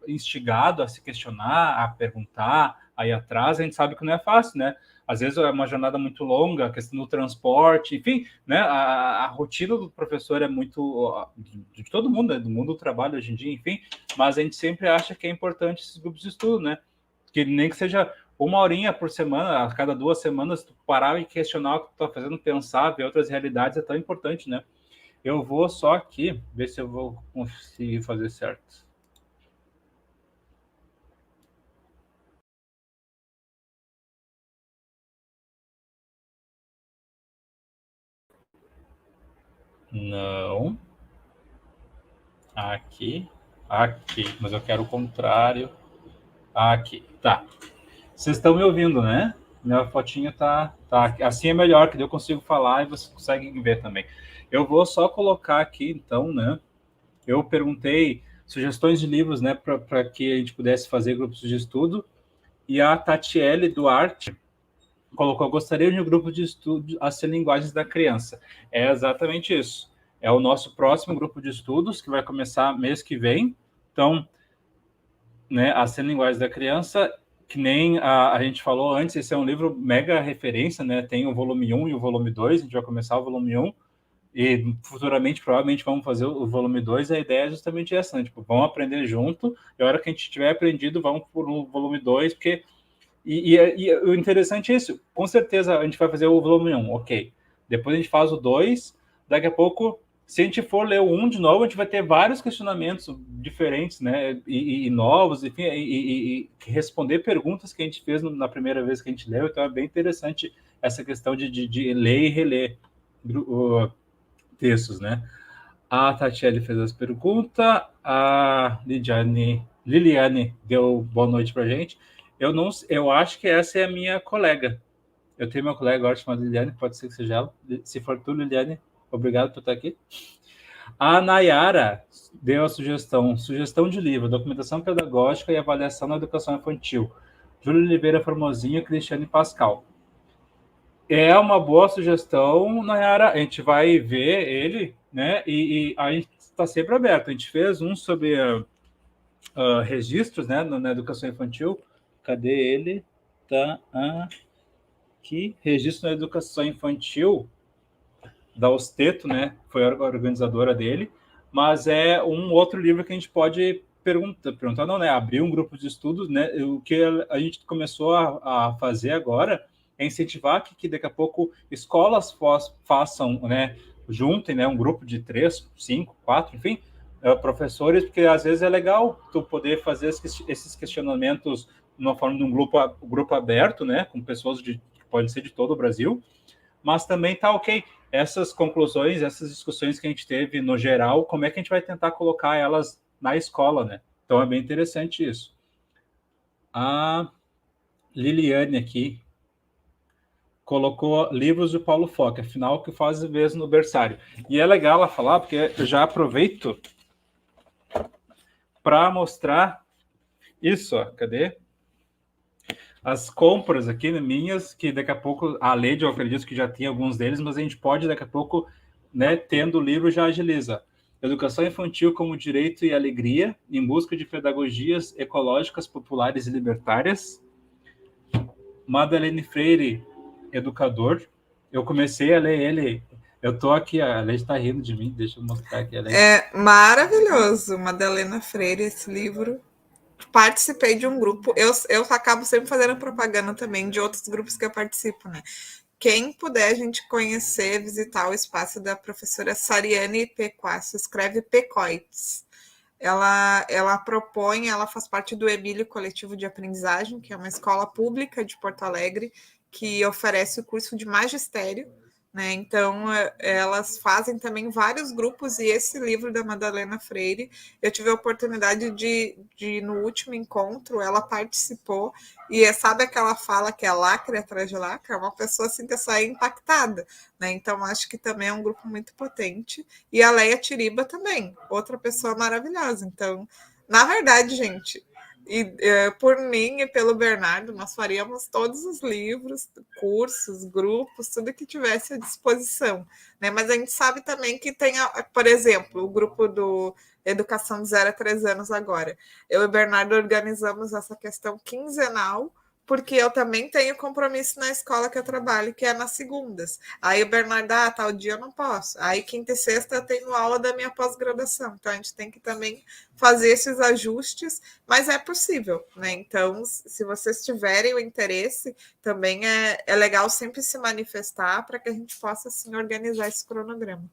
instigado a se questionar, a perguntar, a ir atrás, a gente sabe que não é fácil, né? Às vezes é uma jornada muito longa, a questão do transporte, enfim, né? A rotina do professor é muito de todo mundo, né? Do mundo do trabalho hoje em dia, enfim, mas a gente sempre acha que é importante esses grupos de estudo, né? Que nem que seja uma horinha por semana, a cada 2 semanas, tu parar e questionar o que tu tá fazendo, pensar, ver outras realidades é tão importante, né? Eu vou só aqui ver se eu vou conseguir fazer certo. Não. Aqui. Mas eu quero o contrário. Aqui. Tá. Vocês estão me ouvindo, né? Minha fotinha tá. Assim é melhor, que eu consigo falar e vocês conseguem ver também. Eu vou só colocar aqui, então, né? Eu perguntei sugestões de livros, né, para que a gente pudesse fazer grupos de estudo. E a Tatiele Duarte colocou: gostaria de um grupo de estudo a ser linguagens da criança. É exatamente isso. é o nosso próximo grupo de estudos, que vai começar mês que vem. Então, né, A Cena e Linguagem da Criança, que nem a gente falou antes, esse é um livro mega referência, né? Tem o volume 1 e o volume 2, a gente vai começar o volume 1, e futuramente, provavelmente, vamos fazer o volume 2, a ideia é justamente essa, né? Tipo, vamos aprender junto, e a hora que a gente tiver aprendido, vamos por um volume 2, porque... E o interessante é isso, com certeza a gente vai fazer o volume 1, ok. Depois a gente faz o 2, daqui a pouco, se a gente for ler o 1 de novo, a gente vai ter vários questionamentos diferentes, né? E novos, enfim, e responder perguntas que a gente fez na primeira vez que a gente leu, então é bem interessante essa questão de ler e reler textos, né? A Tatiele fez as perguntas, a Liliane deu boa noite pra gente. Eu acho que essa é a minha colega. Eu tenho uma colega agora chamada Liliane, pode ser que seja ela. Se for tu, Liliane, obrigado por estar aqui. A Nayara deu a sugestão de livro, documentação pedagógica e avaliação na educação infantil. Júlio Oliveira Formosinho e Cristiane Pascal. É uma boa sugestão, Nayara. A gente vai ver ele, né? E a gente está sempre aberto. A gente fez um sobre registros, né, na educação infantil. Cadê ele? Tá aqui. Registro na educação infantil da Osteto, né? Foi a organizadora dele. Mas é um outro livro que a gente pode perguntar não, né? Abrir um grupo de estudos, né? O que a gente começou a fazer agora é incentivar que daqui a pouco escolas façam, né? Juntem, né? Um grupo de 3, 5, 4, enfim, professores, porque às vezes é legal tu poder fazer esses questionamentos de uma forma de um grupo aberto, né? Com pessoas que podem ser de todo o Brasil, mas também tá ok. Essas conclusões, essas discussões que a gente teve no geral, como é que a gente vai tentar colocar elas na escola, né? Então é bem interessante isso. A Liliane aqui colocou livros de Paulo Foca, afinal, que faz vez no berçário. E é legal ela falar, porque eu já aproveito para mostrar isso, ó. Cadê? As compras aqui, né, minhas, que daqui a pouco, a Lady, eu acredito que já tinha alguns deles, mas a gente pode, daqui a pouco, né, tendo o livro, já agiliza. Educação Infantil como Direito e Alegria, em busca de pedagogias ecológicas, populares e libertárias. Madeleine Freire, Educador. Eu comecei a ler ele, eu tô aqui, a Lady está rindo de mim, deixa eu mostrar aqui a Lady. É maravilhoso, Madalena Freire, esse livro. Participei de um grupo, eu acabo sempre fazendo propaganda também de outros grupos que eu participo, né? Quem puder a gente conhecer, visitar o espaço da professora Sariane Pequasso, escreve Pecoites. Ela propõe, ela faz parte do Emílio Coletivo de Aprendizagem, que é uma escola pública de Porto Alegre, que oferece o curso de magistério, né? Então, elas fazem também vários grupos, e esse livro da Madalena Freire, eu tive a oportunidade de no último encontro, ela participou, e sabe aquela fala que é lacre atrás de lacre? É uma pessoa assim que sai impactada, né? Então, acho que também é um grupo muito potente. E a Leia Tiriba também, outra pessoa maravilhosa. Então, na verdade, gente, por mim e pelo Bernardo, nós faríamos todos os livros, cursos, grupos, tudo que tivesse à disposição, né? Mas a gente sabe também que tem, por exemplo, o grupo do Educação de 0 a 3 anos agora. Eu e o Bernardo organizamos essa questão quinzenal, porque eu também tenho compromisso na escola que eu trabalho, que é nas segundas. Aí o Bernardo, tal dia eu não posso. Aí quinta e sexta eu tenho aula da minha pós-graduação. Então a gente tem que também fazer esses ajustes, mas é possível, né? Então, se vocês tiverem o interesse, também é legal sempre se manifestar para que a gente possa, assim, organizar esse cronograma.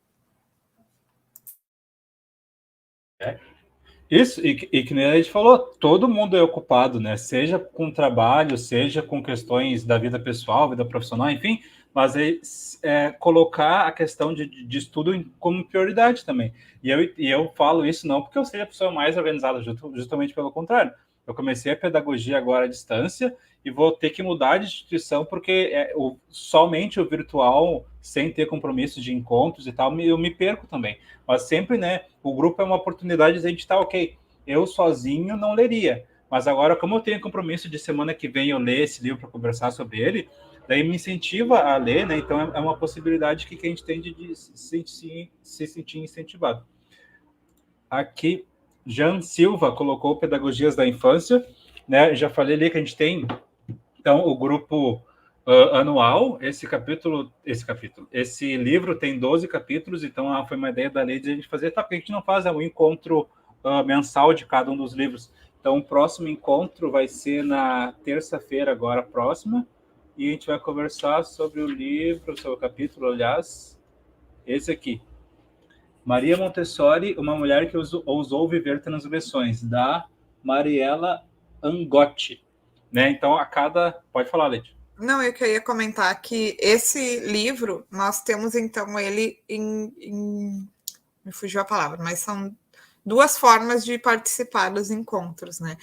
Isso, e que nem a gente falou, todo mundo é ocupado, né? Seja com trabalho, seja com questões da vida pessoal, vida profissional, enfim, mas colocar a questão de estudo como prioridade também. E eu falo isso não porque eu seja a pessoa mais organizada, justamente pelo contrário. Eu comecei a pedagogia agora à distância e vou ter que mudar de instituição porque somente o virtual, sem ter compromissos de encontros e tal, eu me perco também. Mas sempre, né, o grupo é uma oportunidade de a gente estar, ok, eu sozinho não leria, Mas agora, como eu tenho compromisso de semana que vem eu ler esse livro para conversar sobre ele, daí me incentiva a ler, né? Então é uma possibilidade que a gente tem de se sentir incentivado. Aqui, Jean Silva colocou Pedagogias da Infância, né? Já falei ali que a gente tem, então, o grupo anual. Esse livro tem 12 capítulos, então foi uma ideia da lei de a gente fazer, tá, porque a gente não faz um encontro mensal de cada um dos livros. Então, o próximo encontro vai ser na terça-feira, agora próxima, e a gente vai conversar sobre o livro, sobre o capítulo, aliás, esse aqui. Maria Montessori, uma mulher que ousou viver transgressões, da Mariela Angotti. Né? Então, a cada... Pode falar, Leite. Não, eu queria comentar que esse livro, nós temos, então, ele me fugiu a palavra, mas são 2 formas de participar dos encontros, né?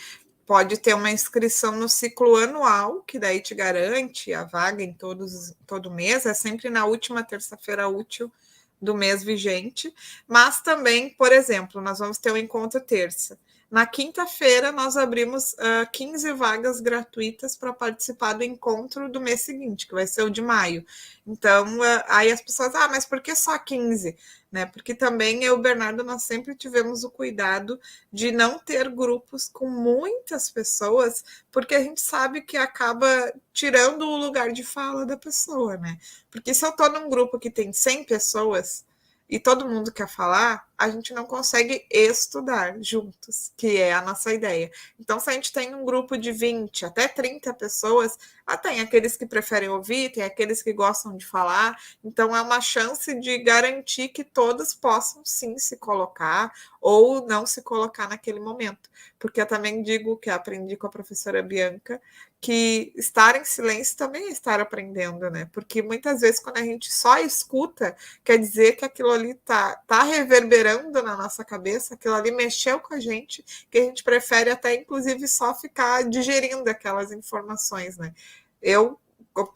Pode ter uma inscrição no ciclo anual, que daí te garante a vaga em todo mês, é sempre na última terça-feira útil do mês vigente, mas também, por exemplo, nós vamos ter um encontro terça. Na quinta-feira, nós abrimos 15 vagas gratuitas para participar do encontro do mês seguinte, que vai ser o de maio. Então, aí as pessoas, mas por que só 15? Né? Porque também eu e o Bernardo, nós sempre tivemos o cuidado de não ter grupos com muitas pessoas, porque a gente sabe que acaba tirando o lugar de fala da pessoa, né? Porque se eu estou num grupo que tem 100 pessoas e todo mundo quer falar, a gente não consegue estudar juntos, que é a nossa ideia. Então, se a gente tem um grupo de 20 até 30 pessoas, tem aqueles que preferem ouvir, tem aqueles que gostam de falar, então é uma chance de garantir que todos possam sim se colocar ou não se colocar naquele momento. Porque eu também digo que aprendi com a professora Bianca, que estar em silêncio também é estar aprendendo, né? Porque muitas vezes quando a gente só escuta, quer dizer que aquilo ali tá reverberando na nossa cabeça, aquilo ali mexeu com a gente, que a gente prefere até, inclusive, só ficar digerindo aquelas informações, né? Eu,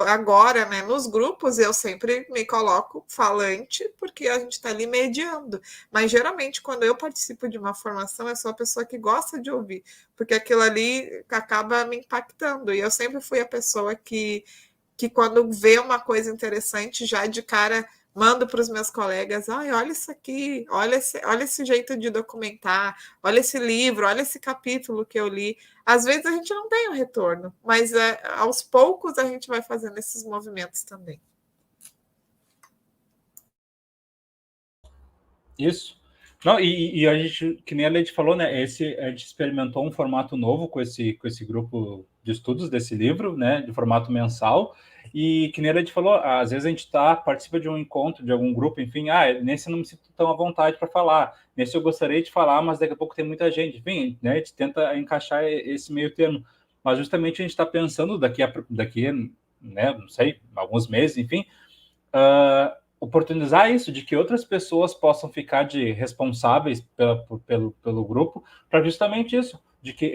agora, né, nos grupos, eu sempre me coloco falante, porque a gente está ali mediando. Mas, geralmente, quando eu participo de uma formação, eu sou a pessoa que gosta de ouvir, porque aquilo ali acaba me impactando. E eu sempre fui a pessoa que quando vê uma coisa interessante, já de cara mando para os meus colegas, olha isso aqui, olha esse jeito de documentar, olha esse livro, olha esse capítulo que eu li. Às vezes a gente não tem o retorno, mas aos poucos a gente vai fazendo esses movimentos também. Isso. Não, e a gente, que nem a Leite falou, né? A gente experimentou um formato novo com esse grupo de estudos desse livro, né? De formato mensal. E que nem a Leite falou, às vezes a gente participa de um encontro, de algum grupo, enfim, nesse eu não me sinto tão à vontade para falar. Nesse eu gostaria de falar, mas daqui a pouco tem muita gente. Enfim, né? A gente tenta encaixar esse meio termo. Mas justamente a gente está pensando daqui, né? Não sei, alguns meses, enfim, oportunizar isso, de que outras pessoas possam ficar de responsáveis pelo grupo, para justamente isso, de que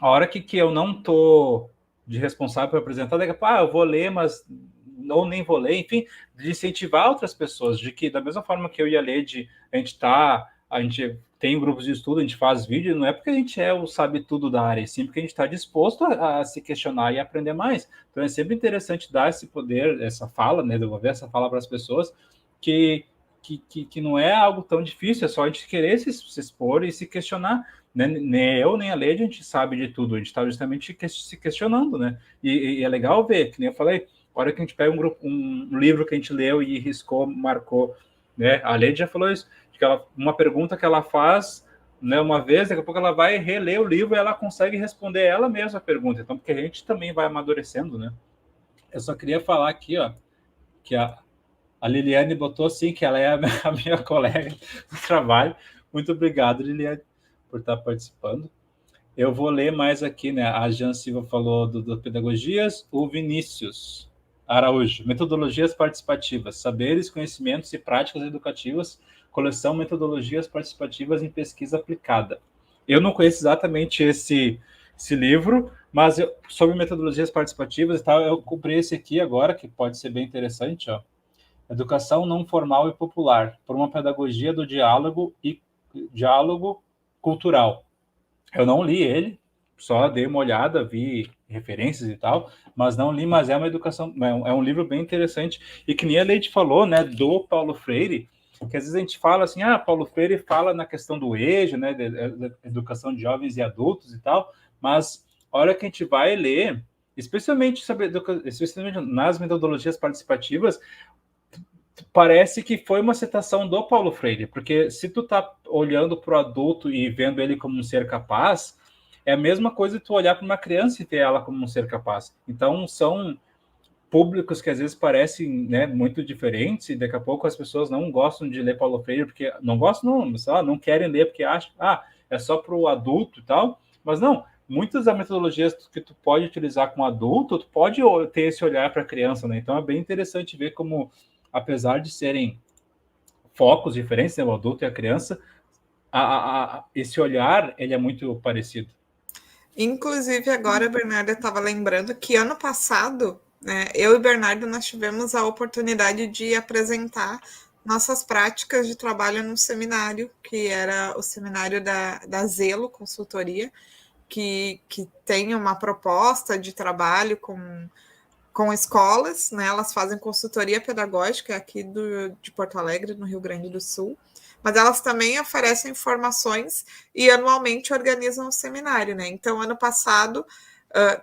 a hora que eu não tô de responsável por apresentar, daqui a pouco, eu vou ler, mas ou nem vou ler, enfim, de incentivar outras pessoas, de que da mesma forma que eu ia ler, a gente tem grupos de estudo, a gente faz vídeo, não é porque a gente o sabe tudo da área, sim porque a gente está disposto a se questionar e aprender mais. Então é sempre interessante dar esse poder, essa fala, né, devolver essa fala para as pessoas, que não é algo tão difícil, é só a gente querer se expor e se questionar. Nem eu, nem a Lady, a gente sabe de tudo, a gente está justamente se questionando, né? E é legal ver, que nem eu falei, a hora que a gente pega um livro que a gente leu e riscou, marcou, né? A Lady já falou isso, que uma pergunta que ela faz, né, uma vez, daqui a pouco ela vai reler o livro e ela consegue responder ela mesma a pergunta. Então, porque a gente também vai amadurecendo, né? Eu só queria falar aqui, ó, que a Liliane botou assim, que ela é a minha colega do trabalho. Muito obrigado, Liliane, por estar participando. Eu vou ler mais aqui, né? A Jean Silva falou do Pedagogias, o Vinícius Araújo, metodologias participativas, saberes, conhecimentos e práticas educativas, coleção metodologias participativas em pesquisa aplicada. Eu não conheço exatamente esse livro, mas sobre metodologias participativas e tal, eu comprei esse aqui agora, que pode ser bem interessante, ó. Educação não formal e popular, por uma pedagogia do diálogo cultural. Eu não li ele, só dei uma olhada, vi referências e tal, mas não li, mas é uma educação, é um livro bem interessante, e que nem a Leite falou, né, do Paulo Freire, que às vezes a gente fala assim, Paulo Freire fala na questão do EJA, né, da educação de jovens e adultos e tal, mas a hora que a gente vai ler, especialmente nas metodologias participativas, parece que foi uma citação do Paulo Freire, porque se tu tá olhando para o adulto e vendo ele como um ser capaz, é a mesma coisa que tu olhar para uma criança e ver ela como um ser capaz. Então, são públicos que às vezes parecem, né, muito diferentes, e daqui a pouco as pessoas não gostam de ler Paulo Freire, porque não gostam, não, sei lá, não querem ler porque acham, é só para o adulto e tal, mas não, muitas das metodologias que tu pode utilizar com adulto, tu pode ter esse olhar para a criança, né? Então é bem interessante ver como, apesar de serem focos diferentes, né, o adulto e a criança, esse olhar, ele é muito parecido. Inclusive, agora, Bernardo, estava lembrando que ano passado, né, eu e Bernardo, nós tivemos a oportunidade de apresentar nossas práticas de trabalho num seminário, que era o seminário da Zelo Consultoria, que tem uma proposta de trabalho com escolas, né? Elas fazem consultoria pedagógica aqui de Porto Alegre, no Rio Grande do Sul, mas elas também oferecem informações e anualmente organizam um seminário, né? Então, ano passado,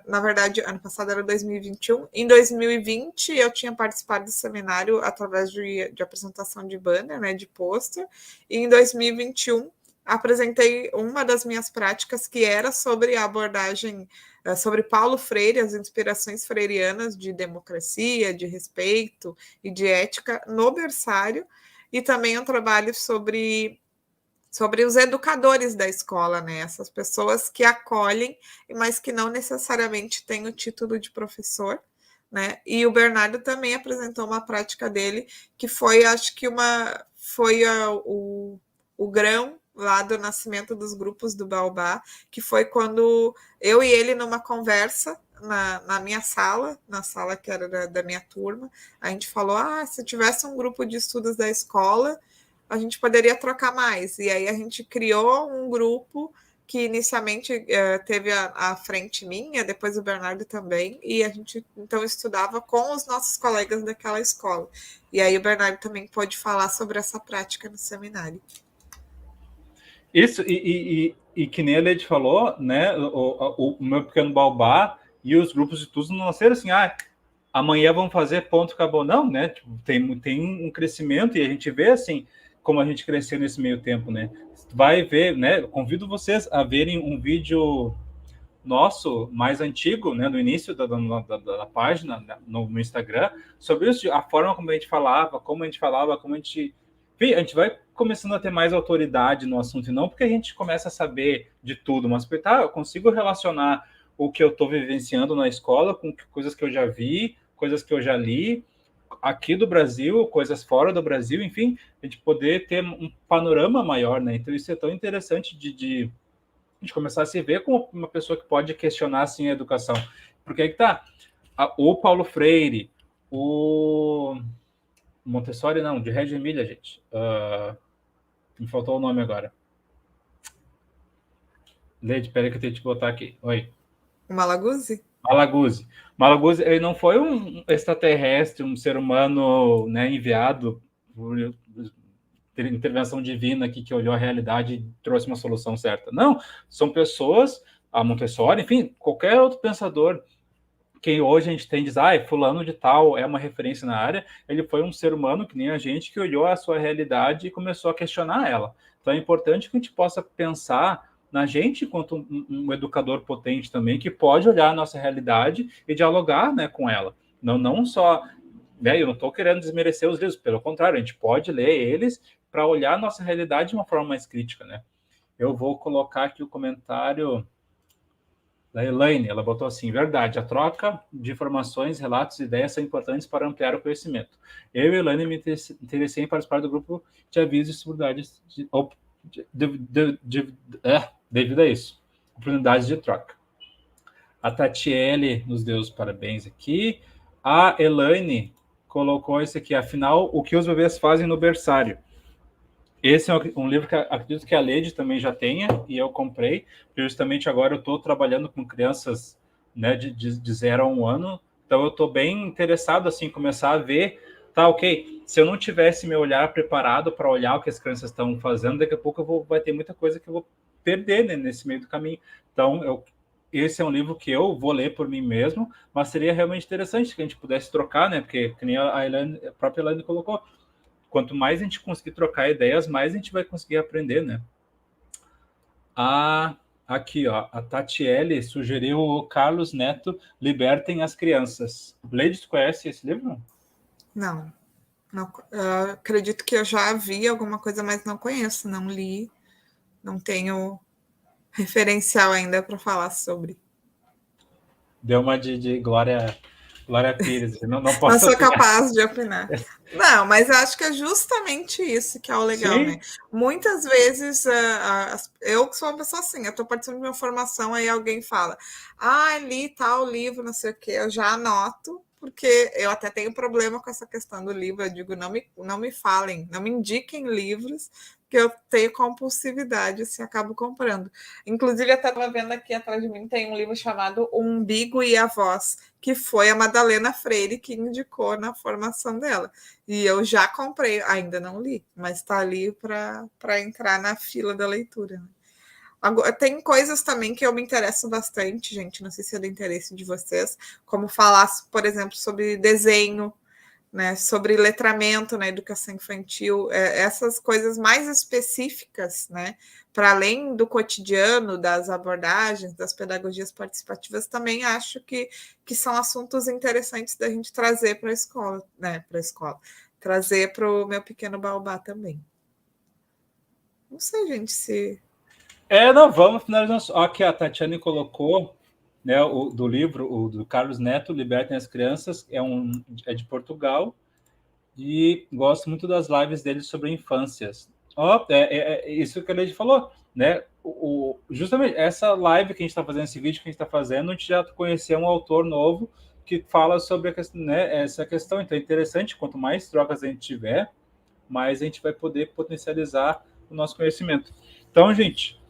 na verdade, ano passado era 2021, em 2020 eu tinha participado do seminário através de apresentação de banner, né, de pôster, e em 2021 apresentei uma das minhas práticas que era sobre a abordagem sobre Paulo Freire, as inspirações freirianas de democracia, de respeito e de ética no berçário, e também um trabalho sobre os educadores da escola, né? Essas pessoas que acolhem, mas que não necessariamente têm o título de professor, né? E o Bernardo também apresentou uma prática dele, que foi, acho que o grão lá do nascimento dos grupos do Baobá, que foi quando eu e ele, numa conversa na minha sala, na sala que era da minha turma, a gente falou, se tivesse um grupo de estudos da escola, a gente poderia trocar mais. E aí a gente criou um grupo que inicialmente teve a frente minha, depois o Bernardo também, e a gente então estudava com os nossos colegas daquela escola. E aí o Bernardo também pôde falar sobre essa prática no seminário. Isso, e que nem a Lede falou, né, o meu pequeno Baobá e os grupos de estudos não nasceram assim, amanhã vamos fazer, ponto, acabou. Não, né, tipo, tem um crescimento, e a gente vê, assim, como a gente cresceu nesse meio tempo, né. Vai ver, né, convido vocês a verem um vídeo nosso mais antigo, né, no início da página, no Instagram, sobre isso, a forma como a gente falava, como a gente... Enfim, a gente vai começando a ter mais autoridade no assunto, e não porque a gente começa a saber de tudo, mas porque eu consigo relacionar o que eu estou vivenciando na escola com coisas que eu já vi, coisas que eu já li, aqui do Brasil, coisas fora do Brasil, enfim, a gente poder ter um panorama maior, né? Então isso é tão interessante de começar a se ver como uma pessoa que pode questionar, assim, a educação. Porque aí que tá, o Paulo Freire, o Montessori, não, de Reggio Emília, gente. Me faltou o nome agora. Leite, peraí que eu tenho que botar aqui. Oi. O Malaguzzi? Malaguzzi, ele não foi um extraterrestre, um ser humano, né, enviado por intervenção divina aqui, que olhou a realidade e trouxe uma solução certa. Não, são pessoas, a Montessori, enfim, qualquer outro pensador que hoje a gente tem, diz, fulano de tal é uma referência na área, ele foi um ser humano que nem a gente, que olhou a sua realidade e começou a questionar ela. Então é importante que a gente possa pensar na gente enquanto um educador potente também, que pode olhar a nossa realidade e dialogar, né, com ela. Não só... Né, eu não estou querendo desmerecer os livros, pelo contrário, a gente pode ler eles para olhar a nossa realidade de uma forma mais crítica, né? Eu vou colocar aqui o comentário da Elaine, ela botou assim, verdade, a troca de informações, relatos e ideias são importantes para ampliar o conhecimento. Eu e a Elaine me interessei em participar do grupo de avisos de seguridade devido a isso. Oportunidades de troca. A Tatiele nos deu os parabéns aqui. A Elaine colocou isso aqui, afinal, o que os bebês fazem no berçário? Esse é um livro que acredito que a Lady também já tenha, e eu comprei, porque justamente agora eu estou trabalhando com crianças, né, de 0 a 1 ano, então eu estou bem interessado assim, em começar a ver, tá, ok, se eu não tivesse meu olhar preparado para olhar o que as crianças estão fazendo, daqui a pouco vai ter muita coisa que eu vou perder, né, nesse meio do caminho. Então, esse é um livro que eu vou ler por mim mesmo, mas seria realmente interessante que a gente pudesse trocar, né, porque, que nem a própria Elaine colocou, quanto mais a gente conseguir trocar ideias, mais a gente vai conseguir aprender, né? Ah, aqui, ó, a Tatiele sugeriu o Carlos Neto, Libertem as Crianças. Lady, tu conhece esse livro? Não, não, acredito que eu já vi alguma coisa, mas não conheço, não li, não tenho referencial ainda para falar sobre. Deu uma de Glória Pires, não Não posso sou opinar. capaz de opinar. Não, mas eu acho que é justamente isso que é o legal, né? Sim, Muitas vezes, eu que sou uma pessoa assim, eu estou participando de uma formação, aí alguém fala, li tal livro, não sei o quê, eu já anoto, porque eu até tenho problema com essa questão do livro, eu digo, não me falem, não me indiquem livros, que eu tenho compulsividade, assim, acabo comprando. Inclusive, até estava vendo aqui atrás de mim, tem um livro chamado O Umbigo e a Voz, que foi a Madalena Freire que indicou na formação dela. E eu já comprei, ainda não li, mas está ali para entrar na fila da leitura. Agora, tem coisas também que eu me interesso bastante, gente, não sei se é do interesse de vocês, como falar, por exemplo, sobre desenho, né, sobre letramento na educação infantil, essas coisas mais específicas, né, para além do cotidiano, das abordagens, das pedagogias participativas, também acho que são assuntos interessantes da gente trazer para a escola, né, para a escola, trazer para o meu pequeno baobá também. Não sei, gente, se... não, vamos finalizar. Aqui a Tatiane colocou, né, do livro, o do Carlos Neto, Libertem as Crianças, é de Portugal, e gosto muito das lives dele sobre infâncias. Isso que a Lady falou, né? Justamente essa live que a gente está fazendo, esse vídeo que a gente está fazendo, a gente já conheceu um autor novo que fala sobre essa questão. Então é interessante, quanto mais trocas a gente tiver, mais a gente vai poder potencializar o nosso conhecimento. Então, gente,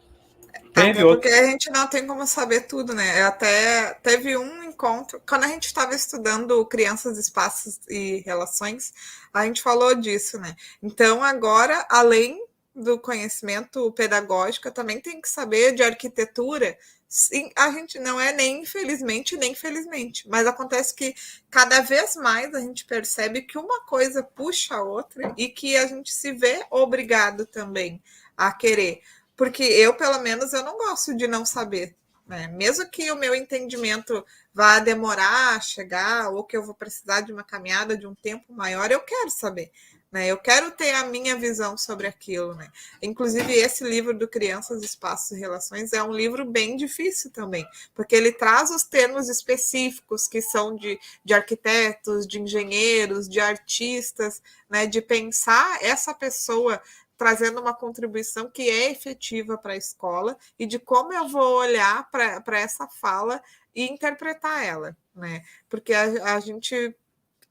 teve Até porque outro. a gente não tem como saber tudo, né? Até teve um encontro, quando a gente estava estudando crianças, espaços e relações, a gente falou disso, né? Então, agora, além do conhecimento pedagógico, também tem que saber de arquitetura. Sim, a gente não é nem infelizmente nem felizmente, mas acontece que cada vez mais a gente percebe que uma coisa puxa a outra e que a gente se vê obrigado também a querer. Porque eu, pelo menos, eu não gosto de não saber. Né? Mesmo que o meu entendimento vá demorar a chegar, ou que eu vou precisar de uma caminhada de um tempo maior, eu quero saber. Né? Eu quero ter a minha visão sobre aquilo. Né? Inclusive, esse livro do Crianças, Espaços e Relações é um livro bem difícil também, porque ele traz os termos específicos que são de arquitetos, de engenheiros, de artistas, né? De pensar essa pessoa trazendo uma contribuição que é efetiva para a escola e de como eu vou olhar para essa fala e interpretar ela, né? Porque a gente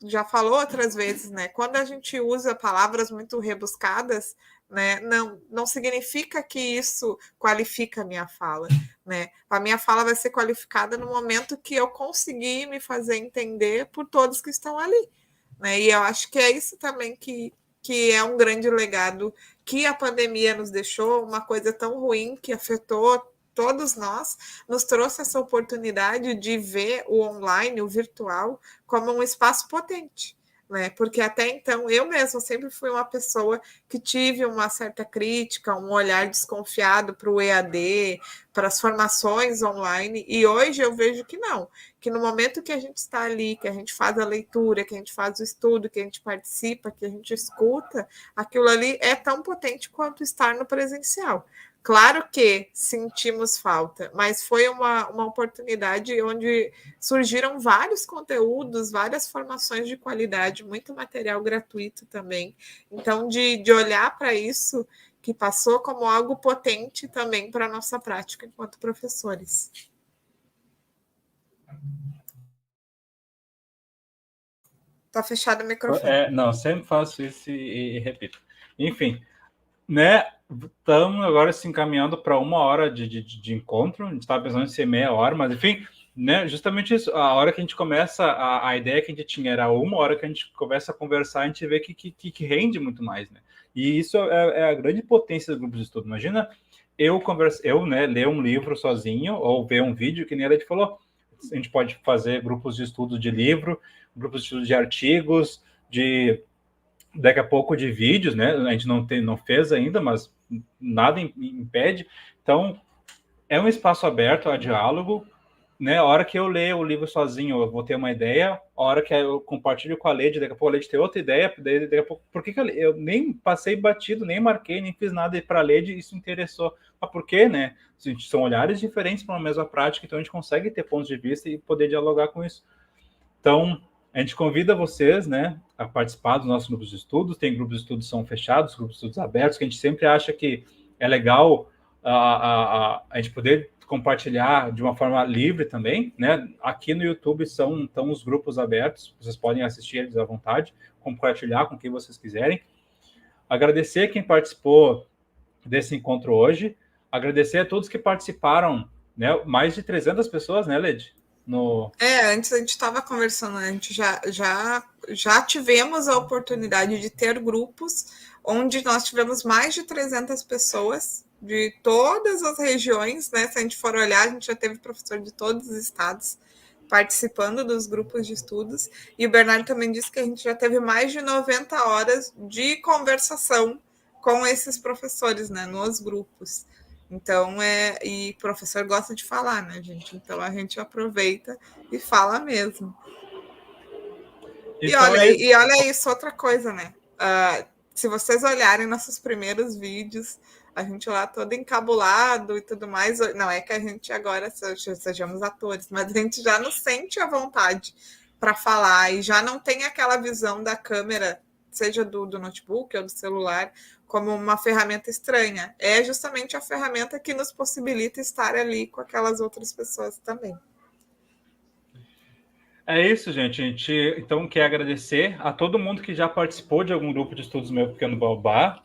já falou outras vezes, né? Quando a gente usa palavras muito rebuscadas, né, não significa que isso qualifica a minha fala, né? A minha fala vai ser qualificada no momento que eu conseguir me fazer entender por todos que estão ali, né? E eu acho que é isso também que é um grande legado que a pandemia nos deixou, uma coisa tão ruim que afetou todos nós, nos trouxe essa oportunidade de ver o online, o virtual, como um espaço potente. Né? Porque até então eu mesma sempre fui uma pessoa que tive uma certa crítica, um olhar desconfiado para o EAD, para as formações online, e hoje eu vejo que não, que no momento que a gente está ali, que a gente faz a leitura, que a gente faz o estudo, que a gente participa, que a gente escuta, aquilo ali é tão potente quanto estar no presencial. Claro que sentimos falta, mas foi uma oportunidade onde surgiram vários conteúdos, várias formações de qualidade, muito material gratuito também. Então, de olhar para isso que passou como algo potente também para a nossa prática enquanto professores. Está fechado o microfone. Não, sempre faço isso e repito. Enfim, né? Estamos agora se encaminhando para 1 hora de encontro. A gente estava pensando em ser meia hora, mas enfim, né? Justamente isso. A hora que a gente começa, a ideia que a gente tinha era 1 hora que a gente começa a conversar, a gente vê que rende muito mais, né? E isso é a grande potência do grupo de estudo. Imagina eu, né, ler um livro sozinho ou ver um vídeo, que nem a gente falou. A gente pode fazer grupos de estudo de livro, grupos de estudo de artigos, de daqui a pouco de vídeos, né? A gente não fez ainda, mas nada impede. Então, é um espaço aberto a diálogo, né? A hora que eu ler o livro sozinho, eu vou ter uma ideia. A hora que eu compartilho com a Lady, daqui a pouco a Lady tem outra ideia. Daqui a pouco, por que eu nem passei batido, nem marquei, nem fiz nada para a Lady, isso interessou. Mas por quê, né? São olhares diferentes para uma mesma prática, então a gente consegue ter pontos de vista e poder dialogar com isso. Então, a gente convida vocês, né, a participar dos nossos grupos de estudos. Tem grupos de estudos que são fechados, grupos de estudos abertos, que a gente sempre acha que é legal a gente poder compartilhar de uma forma livre também, né? Aqui no YouTube estão os grupos abertos, vocês podem assistir eles à vontade, compartilhar com quem vocês quiserem. Agradecer quem participou desse encontro hoje, agradecer a todos que participaram, né? Mais de 300 pessoas, né, Led? Antes a gente estava conversando, a gente já tivemos a oportunidade de ter grupos onde nós tivemos mais de 300 pessoas de todas as regiões, né? Se a gente for olhar, a gente já teve professor de todos os estados participando dos grupos de estudos, e o Bernardo também disse que a gente já teve mais de 90 horas de conversação com esses professores, né, nos grupos. Então, e o professor gosta de falar, né, gente? Então, a gente aproveita e fala mesmo. Então, e olha isso, outra coisa, né? Se vocês olharem nossos primeiros vídeos, a gente lá todo encabulado e tudo mais, não é que a gente agora sejamos atores, mas a gente já não sente a vontade para falar e já não tem aquela visão da câmera, seja do notebook ou do celular, como uma ferramenta estranha. É justamente a ferramenta que nos possibilita estar ali com aquelas outras pessoas também. É isso, gente. A gente então quer agradecer a todo mundo que já participou de algum grupo de estudos Meu Pequeno Baobá.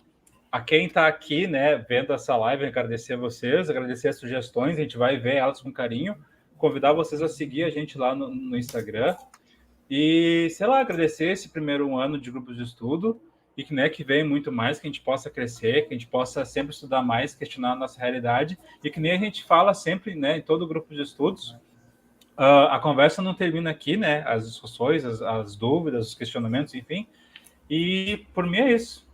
A quem está aqui, né, vendo essa live, agradecer a vocês, agradecer as sugestões, a gente vai ver elas com carinho, convidar vocês a seguir a gente lá no Instagram e, sei lá, agradecer esse primeiro ano de grupos de estudo e que, né, que venha muito mais, que a gente possa crescer, que a gente possa sempre estudar mais, questionar a nossa realidade e que nem a gente fala sempre, né, em todo grupo de estudos. A conversa não termina aqui, né? As discussões, as dúvidas, os questionamentos, enfim. E por mim é isso.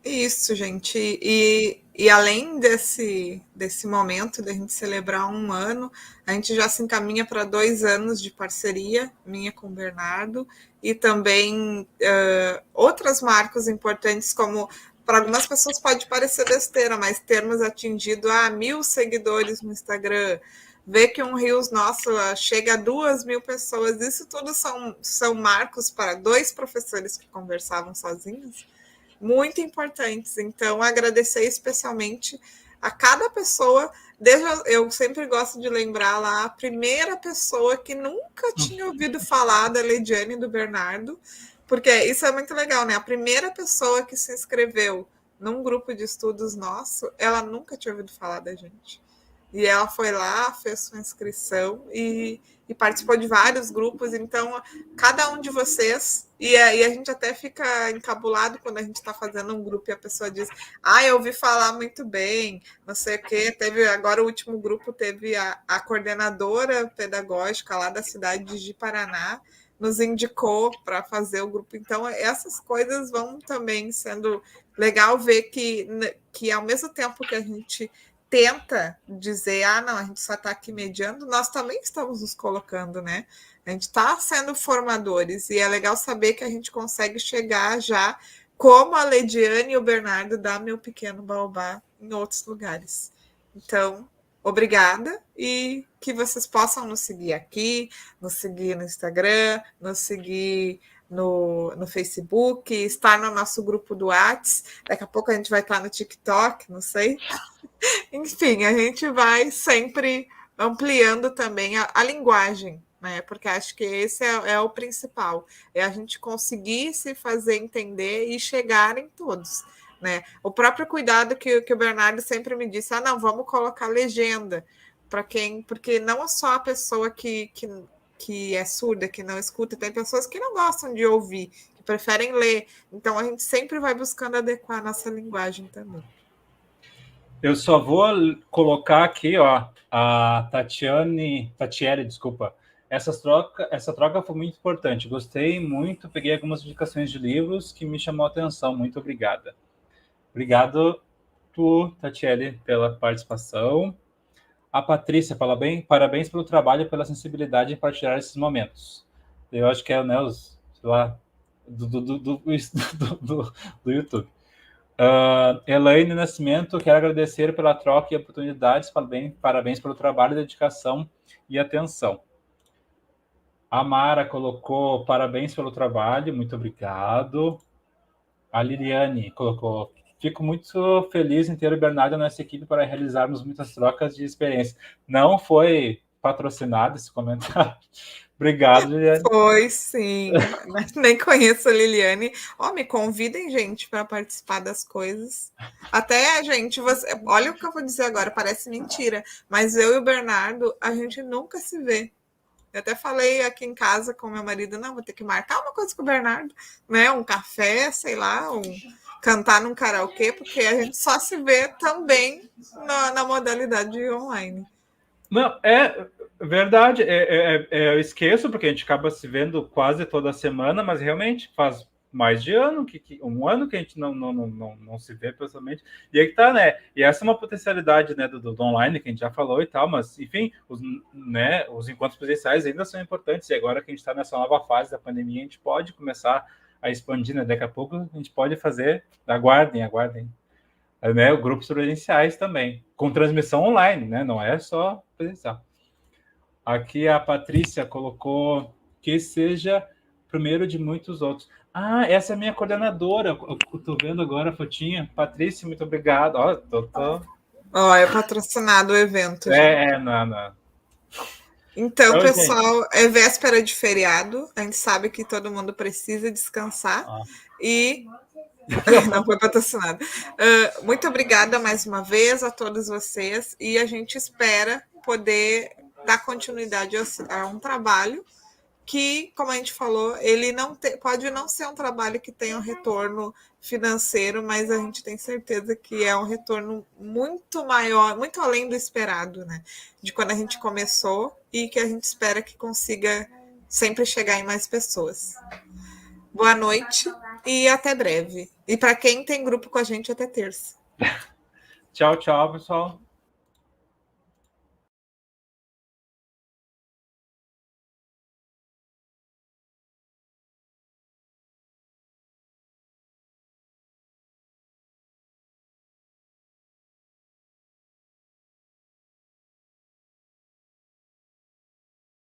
Isso, gente. E além desse momento de a gente celebrar 1 ano, a gente já se encaminha para 2 anos de parceria, minha com o Bernardo, e também outros marcos importantes, como para algumas pessoas pode parecer besteira, mas termos atingido 1.000 seguidores no Instagram, ver que um Reels nosso chega a 2.000 pessoas, isso tudo são marcos para 2 professores que conversavam sozinhos, muito importantes. Então, agradecer especialmente a cada pessoa. Eu sempre gosto de lembrar lá a primeira pessoa que nunca tinha ouvido falar da Leidiane e do Bernardo, porque isso é muito legal, né? A primeira pessoa que se inscreveu num grupo de estudos nosso, ela nunca tinha ouvido falar da gente. E ela foi lá, fez sua inscrição e participou de vários grupos. Então, cada um de vocês, e a gente até fica encabulado quando a gente está fazendo um grupo e a pessoa diz: eu ouvi falar muito bem, não sei o quê. Agora o último grupo teve a coordenadora pedagógica lá da cidade de Paraná, nos indicou para fazer o grupo. Então, essas coisas vão também sendo legal ver que ao mesmo tempo que a gente tenta dizer, não, a gente só está aqui mediando, nós também estamos nos colocando, né? A gente está sendo formadores e é legal saber que a gente consegue chegar já como a Leidiane e o Bernardo da Meu Pequeno Baobá em outros lugares. Então, obrigada e que vocês possam nos seguir aqui, nos seguir no Instagram, nos seguir no Facebook, estar no nosso grupo do Whats. Daqui a pouco a gente vai estar no TikTok, não sei. Enfim, a gente vai sempre ampliando também a linguagem, né? Porque acho que esse é o principal, é a gente conseguir se fazer entender e chegar em todos. né? O próprio cuidado que o Bernardo sempre me disse, não, vamos colocar legenda para quem, porque não é só a pessoa que é surda, que não escuta, tem pessoas que não gostam de ouvir, que preferem ler. Então a gente sempre vai buscando adequar a nossa linguagem também. Eu só vou colocar aqui, ó, a Tatiele, desculpa. Essa troca foi muito importante. Gostei muito, peguei algumas indicações de livros que me chamou a atenção. Muito obrigada. Obrigado, Tatiele, pela participação. A Patrícia fala bem, parabéns pelo trabalho e pela sensibilidade em partilhar esses momentos. Eu acho que é, né, sei lá, do YouTube. Elaine Nascimento, quero agradecer pela troca e oportunidades, parabéns pelo trabalho, dedicação e atenção. A Mara colocou parabéns pelo trabalho, muito obrigado. A Liliane colocou, fico muito feliz em ter o Bernardo nessa equipe para realizarmos muitas trocas de experiência. Não foi patrocinado esse comentário. Obrigado, Liliane. Foi, sim. Mas nem conheço a Liliane. Me convidem, gente, para participar das coisas. Até, gente, olha o que eu vou dizer agora, parece mentira, mas eu e o Bernardo, a gente nunca se vê. Eu até falei aqui em casa com meu marido, não, vou ter que marcar uma coisa com o Bernardo, né? Um café, sei lá, cantar num karaokê, porque a gente só se vê também na modalidade online. Não, é verdade. Eu esqueço, porque a gente acaba se vendo quase toda semana, mas realmente faz mais de um ano que a gente não se vê pessoalmente. E aí que tá, né? E essa é uma potencialidade, né, do online, que a gente já falou e tal, mas, enfim, os encontros presenciais ainda são importantes. E agora que a gente está nessa nova fase da pandemia, a gente pode começar a expandir, né? Daqui a pouco a gente pode fazer. Aguardem. Né, grupos presenciais também, com transmissão online, né? Não é só presencial. Aqui a Patrícia colocou que seja primeiro de muitos outros. Essa é a minha coordenadora. Eu tô vendo agora a fotinha. Patrícia, muito obrigado. É patrocinado o evento. Não. Então, pessoal, é véspera de feriado. A gente sabe que todo mundo precisa descansar. E não foi patrocinado. Muito obrigada mais uma vez a todos vocês. E a gente espera poder dar continuidade a um trabalho que, como a gente falou, ele pode não ser um trabalho que tenha um retorno financeiro, mas a gente tem certeza que é um retorno muito maior, muito além do esperado, né? De quando a gente começou e que a gente espera que consiga sempre chegar em mais pessoas. Boa noite e até breve. E para quem tem grupo com a gente, até terça. Tchau, pessoal.